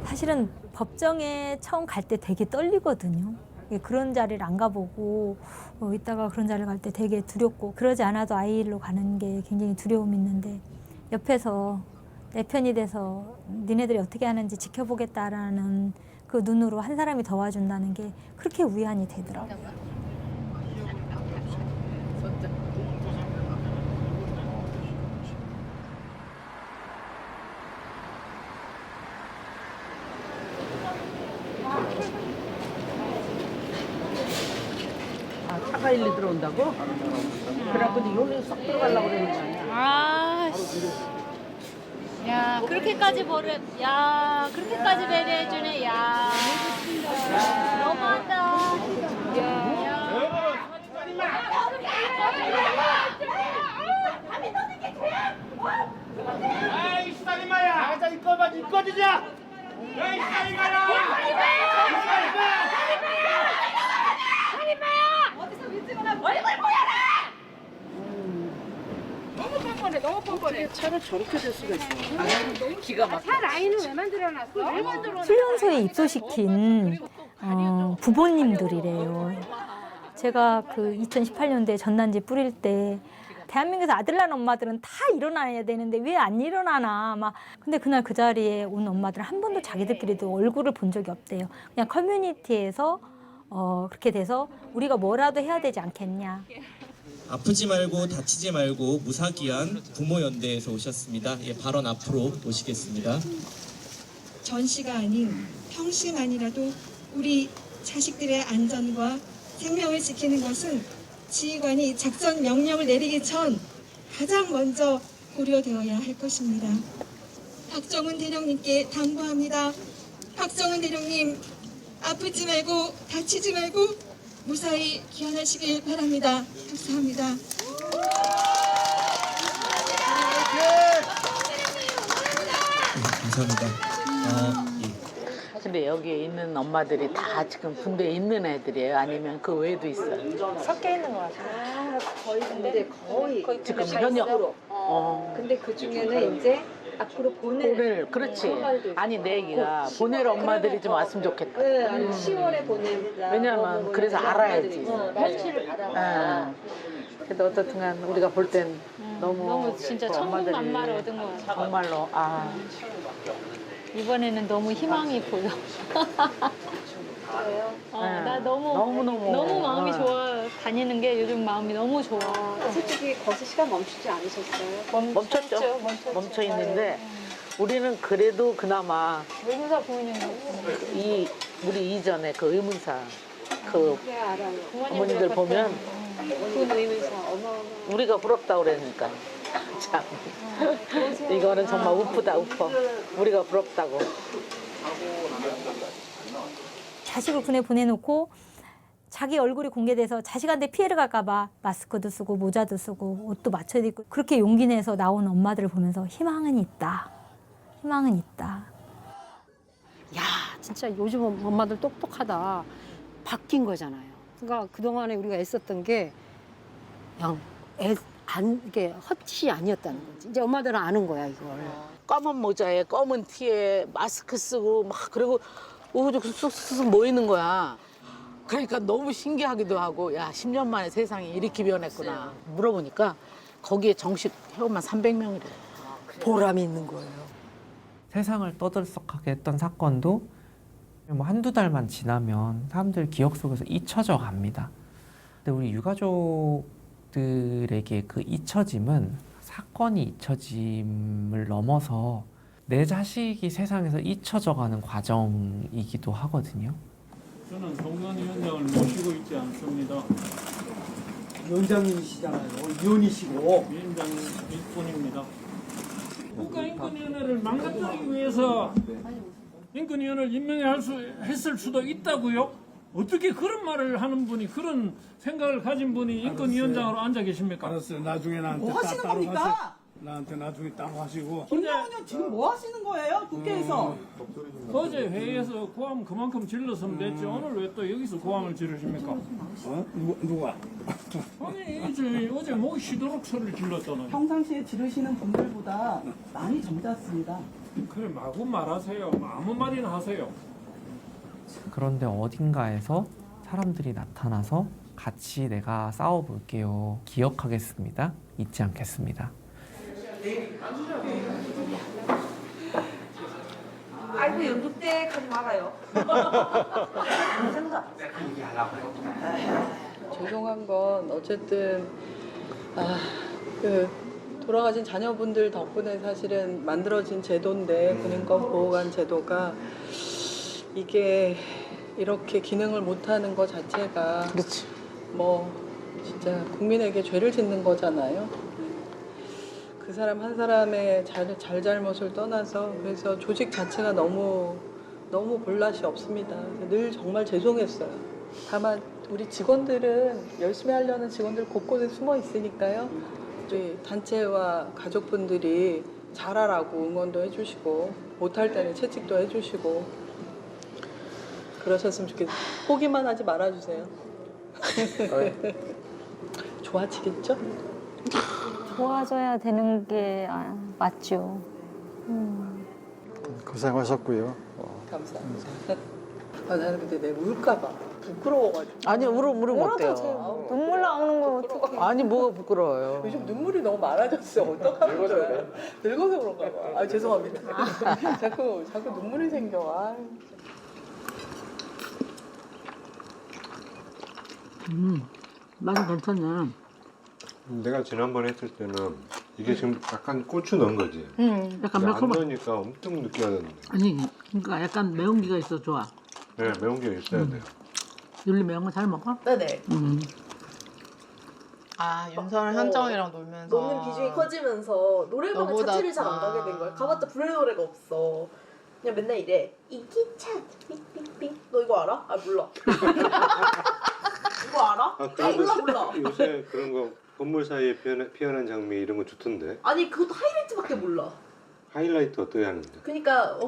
사실은 법정에 처음 갈 때 되게 떨리거든요. 그런 자리를 안 가보고 이따가 그런 자리를 갈 때 되게 두렵고, 그러지 않아도 아이로 가는 게 굉장히 두려움이 있는데 옆에서 내 편이 돼서 니네들이 어떻게 하는지 지켜보겠다라는 그 눈으로 한 사람이 더 와준다는 게 그렇게 위안이 되더라고요. 차가 일리 들어온다고? 그래갖고 여기 쏙 들어가려고 그러는 거 아니야? 아, 야, 그렇게까지 야, 그렇게까지 배려해주네, 야. 너무한다. 아이 수다리마야! 나가자 이거 주자! 야 이 수다리마야! 어디서 미치거나 얼굴 보여라! 너무 뻔뻔해, 너무 뻔뻔해. 차를 저렇게 될 수가 있어. 기가 막혀. 차 라인을 왜 만들어놨어? 왜 만들어놨어? 훈련소에 입소시킨 부모님들이래요. 제가 그 2018년도에 전단지 뿌릴 때 대한민국에서 아들 낳은 엄마들은 다 일어나야 되는데 왜 안 일어나나 막. 근데 그날 그 자리에 온 엄마들은 한 번도 자기들끼리도 얼굴을 본 적이 없대요. 그냥 커뮤니티에서 그렇게 돼서 우리가 뭐라도 해야 되지 않겠냐. 아프지 말고 다치지 말고 무사기한 부모연대에서 오셨습니다. 예, 발언 앞으로 모시겠습니다. 전시가 아닌 평시만이라도 우리 자식들의 안전과 생명을 지키는 것은 지휘관이 작전 명령을 내리기 전 가장 먼저 고려되어야 할 것입니다. 박정훈 대령님께 당부합니다. 박정훈 대령님, 아프지 말고 다치지 말고 무사히 귀환하시길 바랍니다. 감사합니다. 감사합니다. 근데 여기에 있는 엄마들이 다 지금 군대에 있는 애들이에요? 아니면 그 외에도 있어요? 섞여 있는 것 같아요. 거의 근데 거의 지금 다 현역? 있어. 근데 그 중에는 이제 앞으로 보낼 그렇지. 엄마들도 있고. 아니 내 얘기가 보낼 엄마들이 좀 왔으면 좋겠다. 네, 10월에 보낸다. 왜냐면 그래서 알아야지. 편지를 받아서. 그래도 어떻든간 우리가 볼 땐 너무 진짜 그 천군만마를 엄마들이 얻은 것 같아요. 정말로 이번에는 너무 희망이 보여. 나 너무 마음이 좋아. 다니는 게 요즘 마음이 너무 좋아. 솔직히 거기서 시간 멈추지 않으셨어요? 멈췄죠. 멈춰 있는데 우리는 그래도 그나마 의문사 부모님 우리 이전에 그 의문사 그 네, 알아요. 어머니들 보면 그 의문사 어마어마. 우리가 부럽다 그러니까 참 이거는 정말 우프다 우퍼. 우리가 부럽다고. 자식을 군에 보내놓고 자기 얼굴이 공개돼서 자식한테 피해를 갈까봐 마스크도 쓰고 모자도 쓰고 옷도 맞춰야 되고 그렇게 용기 내서 나온 엄마들을 보면서 희망은 있다. 희망은 있다. 야, 진짜 요즘 엄마들 똑똑하다. 바뀐 거잖아요. 그러니까 그동안에 우리가 애썼던 게 그냥 이게 헛짓이 아니었다는 거지. 이제 엄마들은 아는 거야, 이걸. 검은 모자에 검은 티에 마스크 쓰고 막 그리고 오죽 쑥쑥 모이는 거야. 그러니까 너무 신기하기도 하고 야 10년 만에 세상이 이렇게 변했구나. 물어보니까 거기에 정식 회원만 300명이래. 보람이 있는 거예요. 세상을 떠들썩하게 했던 사건도 뭐 한두 달만 지나면 사람들 기억 속에서 잊혀져 갑니다. 근데 우리 유가족들에게 그 잊혀짐은 사건이 잊혀짐을 넘어서 내 자식이 세상에서 잊혀져 가는 과정이기도 하거든요. 저는 송건 위원장을 모시고 있지 않습니다. 위원장님이시잖아요. 위원이시고. 위원장일 뿐입니다. 국가인권위원회를 망가뜨리기 위해서 인권위원을 임명했을 수도 있다고요? 어떻게 그런 말을 하는 분이 그런 생각을 가진 분이 인권위원장으로 앉아 계십니까? 알았어요. 나중에 나한테 뭐 하시는 따로 겁니까? 나한테 나중에 따로 하시고. 김영훈 지금 뭐 하시는 거예요? 국회에서? 어제 회의에서 고함 그만큼 질렀으면 됐지 오늘 왜 또 여기서 고함을 지르십니까? 누가? 아니 어제 목이 쉬도록 소리를 질렀잖아요. 평상시에 지르시는 분들보다 많이 점잖습니다. 그래 마구 말하세요. 아무 말이나 하세요. 그런데 어딘가에서 사람들이 나타나서 같이 내가 싸워볼게요. 기억하겠습니다. 잊지 않겠습니다. 아이고 연극대 가지 말아요. 죄송한 건 어쨌든 그 돌아가신 자녀분들 덕분에 사실은 만들어진 제도인데 군인권 보호관 제도가 이게 이렇게 기능을 못하는 것 자체가 뭐 진짜 국민에게 죄를 짓는 거잖아요. 그 사람 한 사람의 잘잘못을 떠나서 그래서 조직 자체가 너무 볼낯이 없습니다. 늘 정말 죄송했어요. 다만 우리 직원들은 열심히 하려는 직원들 곳곳에 숨어 있으니까요. 우리 단체와 가족분들이 잘하라고 응원도 해주시고 못할 때는 채찍도 해주시고 그러셨으면 좋겠어요. 포기만 하지 말아주세요. 좋아지겠죠? 도와줘야 되는 게 맞죠. 고생하셨고요. 감사합니다. 나는 근데 내가 울까봐 부끄러워가지고. 아니 울으면 어때요? 눈물 나오는 거 어떡해. 아니 뭐가 부끄러워요. 요즘 눈물이 너무 많아졌어. 어떡하면 좋아요? 늙어서 그런가 봐. 죄송합니다. 자꾸 눈물이 생겨. 맛이 괜찮네. 내가 지난번에 했을 때는 이게 지금 약간 고추 넣은 거지. 약간 안 매콤한. 넣으니까 엄청 느끼하던데. 아니 그러니까 약간 매운기가 있어 좋아. 네, 매운 게 있어야 돼요. 윤리 매운 거 잘 먹어? 네네. 아 윤서랑 현정이랑 놀면서 노는 비중이 커지면서 노래방을 너보다- 자체를 잘 안 가게 된 거야. 가봤자 부를 노래가 없어. 그냥 맨날 이래. 인기차 삑삑삑. 너 이거 알아? 아 몰라. 그거 알아? 아, 그런 몰라 거 몰라. 요새 그런 거 건물 사이에 피어난 장미 이런 거 좋던데. 아니 그것도 하이라이트밖에 몰라. 하이라이트 어떻게 하는데? 그러니까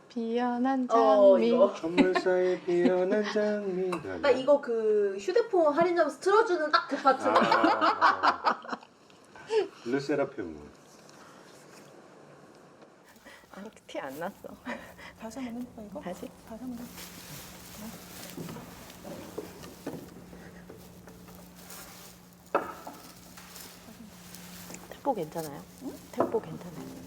피어난 장미. 이거. 건물 사이에 피어난 장미. 나 이거 그 휴대폰 할인점에서 틀어주는 딱 그 파트. 르세라핌 뭐. 아니 티 안 났어. 다시 한번 해볼까 이거? 다시. 다시 한번. 템포 괜찮아요? 응? 템포 괜찮아요.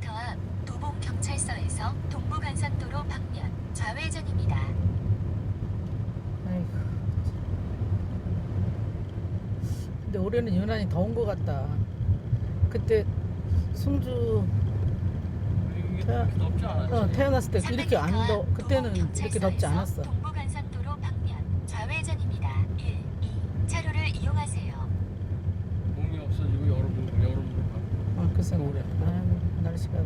앞 도봉경찰서에서 동부간선도로 방면 좌회전입니다. 아이고. 근데 올해는 유난히 더운 것 같다. 그때 승주 태어났을 때 이렇게 안 그때는 이렇게 덥지 않았어. 동부간선도로 방면 좌회전입니다. 1, 2 차로를 이용하세요. 공이 없어지고 여름으로 가. 글쎄 올해 날씨가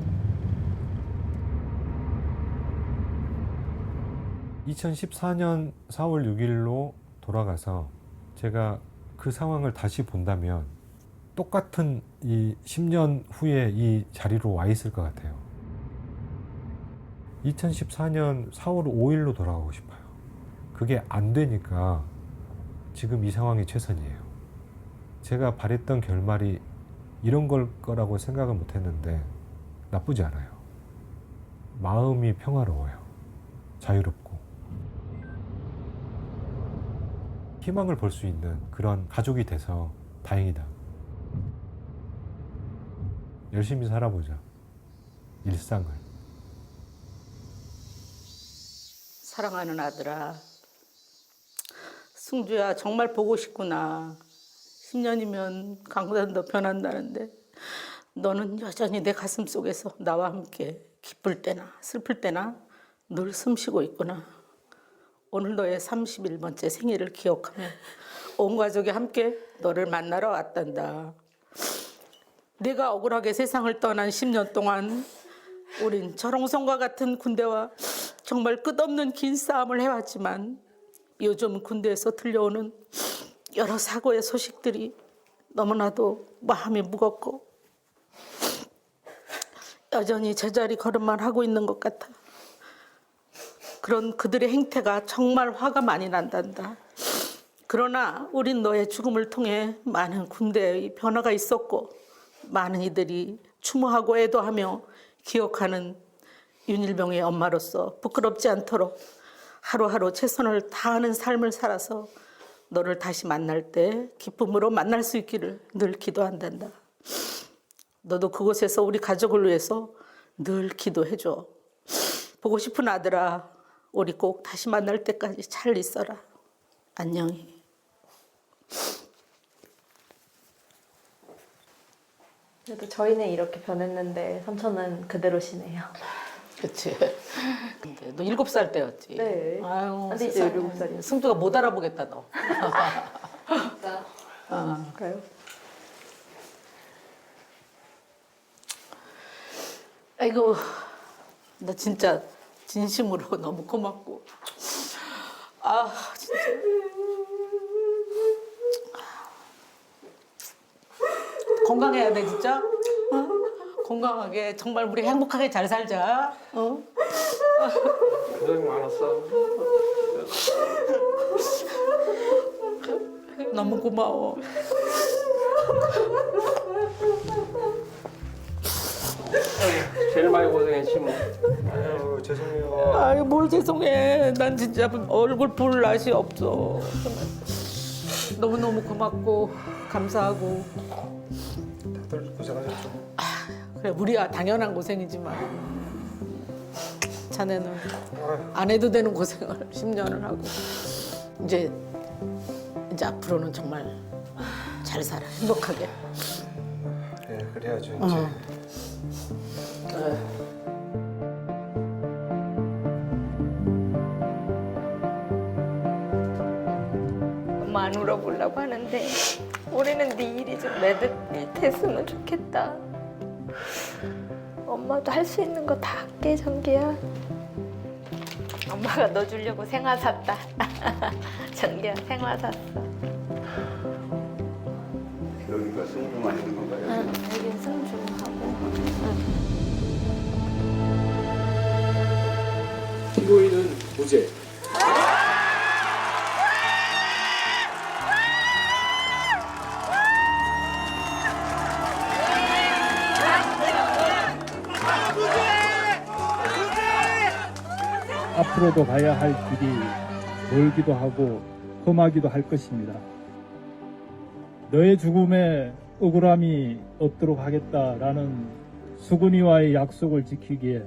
2014년 4월 6일로 돌아가서 제가 그 상황을 다시 본다면 똑같은 이 10년 후에 이 자리로 와 있을 것 같아요. 2014년 4월 5일로 돌아가고 싶어요. 그게 안 되니까 지금 이 상황이 최선이에요. 제가 바랬던 결말이 이런 걸 거라고 생각을 못 했는데 나쁘지 않아요. 마음이 평화로워요. 자유롭고. 희망을 볼 수 있는 그런 가족이 돼서 다행이다. 열심히 살아보자. 일상을. 사랑하는 아들아, 승주야 정말 보고 싶구나. 10년이면 강산도 변한다는데 너는 여전히 내 가슴 속에서 나와 함께 기쁠 때나 슬플 때나 늘 숨쉬고 있구나. 오늘 너의 31번째 생일을 기억하며 온 가족이 함께 너를 만나러 왔단다. 내가 억울하게 세상을 떠난 10년 동안 우린 절옹성과 같은 군대와 정말 끝없는 긴 싸움을 해왔지만 요즘 군대에서 들려오는 여러 사고의 소식들이 너무나도 마음이 무겁고 여전히 제자리 걸음만 하고 있는 것 같아. 그런 그들의 행태가 정말 화가 많이 난단다. 그러나 우린 너의 죽음을 통해 많은 군대의 변화가 있었고 많은 이들이 추모하고 애도하며 기억하는 윤일병의 엄마로서 부끄럽지 않도록 하루하루 최선을 다하는 삶을 살아서 너를 다시 만날 때 기쁨으로 만날 수 있기를 늘 기도한단다. 너도 그곳에서 우리 가족을 위해서 늘 기도해줘. 보고 싶은 아들아, 우리 꼭 다시 만날 때까지 잘 있어라. 안녕히. 그래도 저희는 이렇게 변했는데 삼촌은 그대로시네요. 그치. 너 7살 때였지? 네. 아유, 근데 이제 7살이요. 승주가 못 알아보겠다, 너. 진짜. 그래요? 아이고, 나 진짜 진심으로 너무 고맙고. 아, 진짜. 건강해야 돼, 진짜. 어? 건강하게 정말 우리 행복하게 잘 살자. 고생 많았어. 너무 고마워. 제일 많이 고생했지 뭐. 아유 죄송해요. 아유 뭘 죄송해. 난 진짜 얼굴 볼 낯이 없어. 너무너무 고맙고 감사하고. 다들 고생하셨죠. 그래 우리야 당연한 고생이지만 자네는 안 해도 되는 고생을 10년을 하고 이제 앞으로는 정말 잘 살아 행복하게. 네 그래야죠 이제. 엄마 안 울어보려고 하는데 올해는 네 일이 좀 됐으면 좋겠다. 엄마도 할 수 있는 거 다 할게 정기야. 엄마가 너 주려고 생화 샀다. 정기야 생화 샀어. 여기가 승부하시는 건가요? 응, 여긴 승주하고. 피고인은 무죄. 앞으로도 가야 할 길이 멀기도 하고 험하기도 할 것입니다. 너의 죽음에 억울함이 없도록 하겠다라는 수근이와의 약속을 지키기에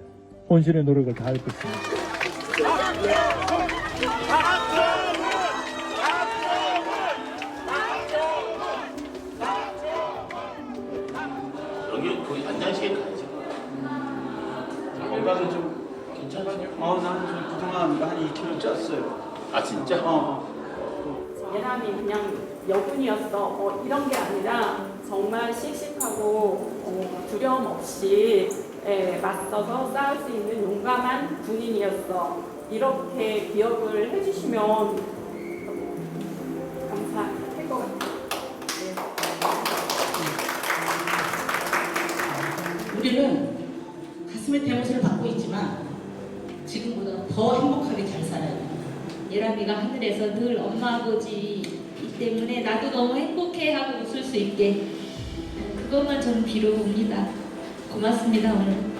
혼신의 노력을 다할 것입니다. 여기 거기 안장시계 가야지. 건강은 좀 괜찮으세요? 나는 좀 그동안 한 2kg 쪘어요. 아 진짜? 예람이 그냥 여군이었어. 이런 게 아니라 정말 씩씩하고 두려움 없이 맞서서 싸울 수 있는 용감한 군인이었어. 이렇게 기억을 해주시면 감사할 것 같아요. 우리는 가슴에 대못을 받고 있지만 지금보다 더 행복하게 잘 살아야 됩니다. 예람이가 하늘에서 늘 엄마 아버지이기 때문에 나도 너무 행복해하고 웃을 수 있게 그것만 저는 빌어봅니다. 고맙습니다 오늘.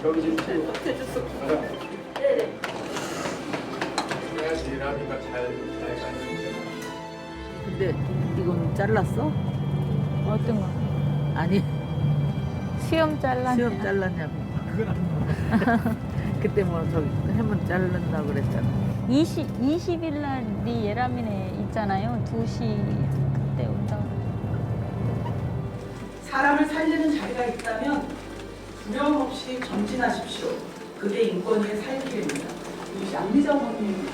여기 좀 네네. 그래야지 예람이가 잘 가요. 근데 이건 잘랐어? 어떤 거? 아니 수염 잘랐냐? 수염 잘랐냐고. 그때 뭐 저기 해면 자른다 그랬잖아. 20일 날이 예람이네 있잖아요. 2시 그때 온다고. 사람을 살리는 자리가 있다면 두려움 없이 전진하십시오. 그게 인권위의 살 길입니다. 이 양미정 의원님입니다.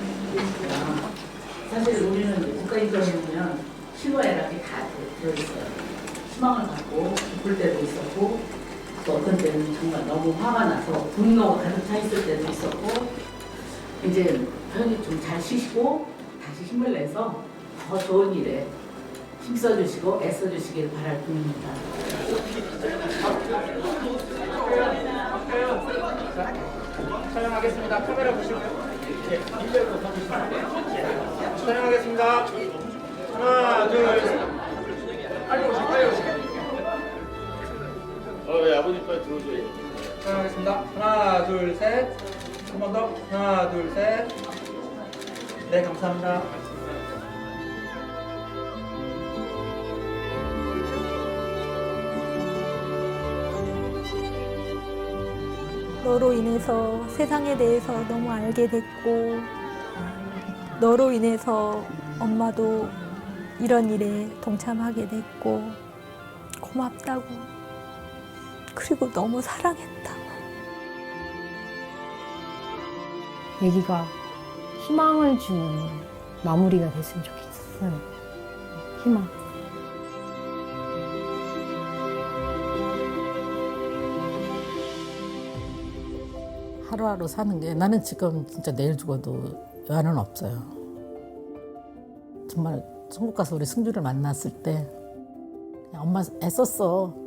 사실 우리는 국가인권에 보면 실버에라게 다 들어있어요. 희망을 갖고 기쁠 때도 있었고 또 어떤 때는 정말 너무 화가 나서 분노가 가득 차 있을 때도 있었고 이제 편히 좀 잘 쉬시고 다시 힘을 내서 더 좋은 일에 힘써주시고 애써주시길 바랄 뿐입니다. 촬영하겠습니다. 카메라 보시고요. 일렬로 서주시면 돼요. 촬영하겠습니다. 하나, 둘, 셋. 빨리 오세요. 빨리 오세요. 왜 아버님 빨리 들어오세요. 촬영하겠습니다. 하나, 둘, 셋. 한 번 더. 하나, 둘, 셋. 네, 감사합니다. 너로 인해서 세상에 대해서 너무 알게 됐고 너로 인해서 엄마도 이런 일에 동참하게 됐고 고맙다고 그리고 너무 사랑했다고. 얘기가 희망을 주는 마무리가 됐으면 좋겠어요. 희망. 하루하루 사는 게 나는 지금 진짜 내일 죽어도 여한은 없어요. 정말 천국 가서 우리 승주를 만났을 때 엄마 애썼어.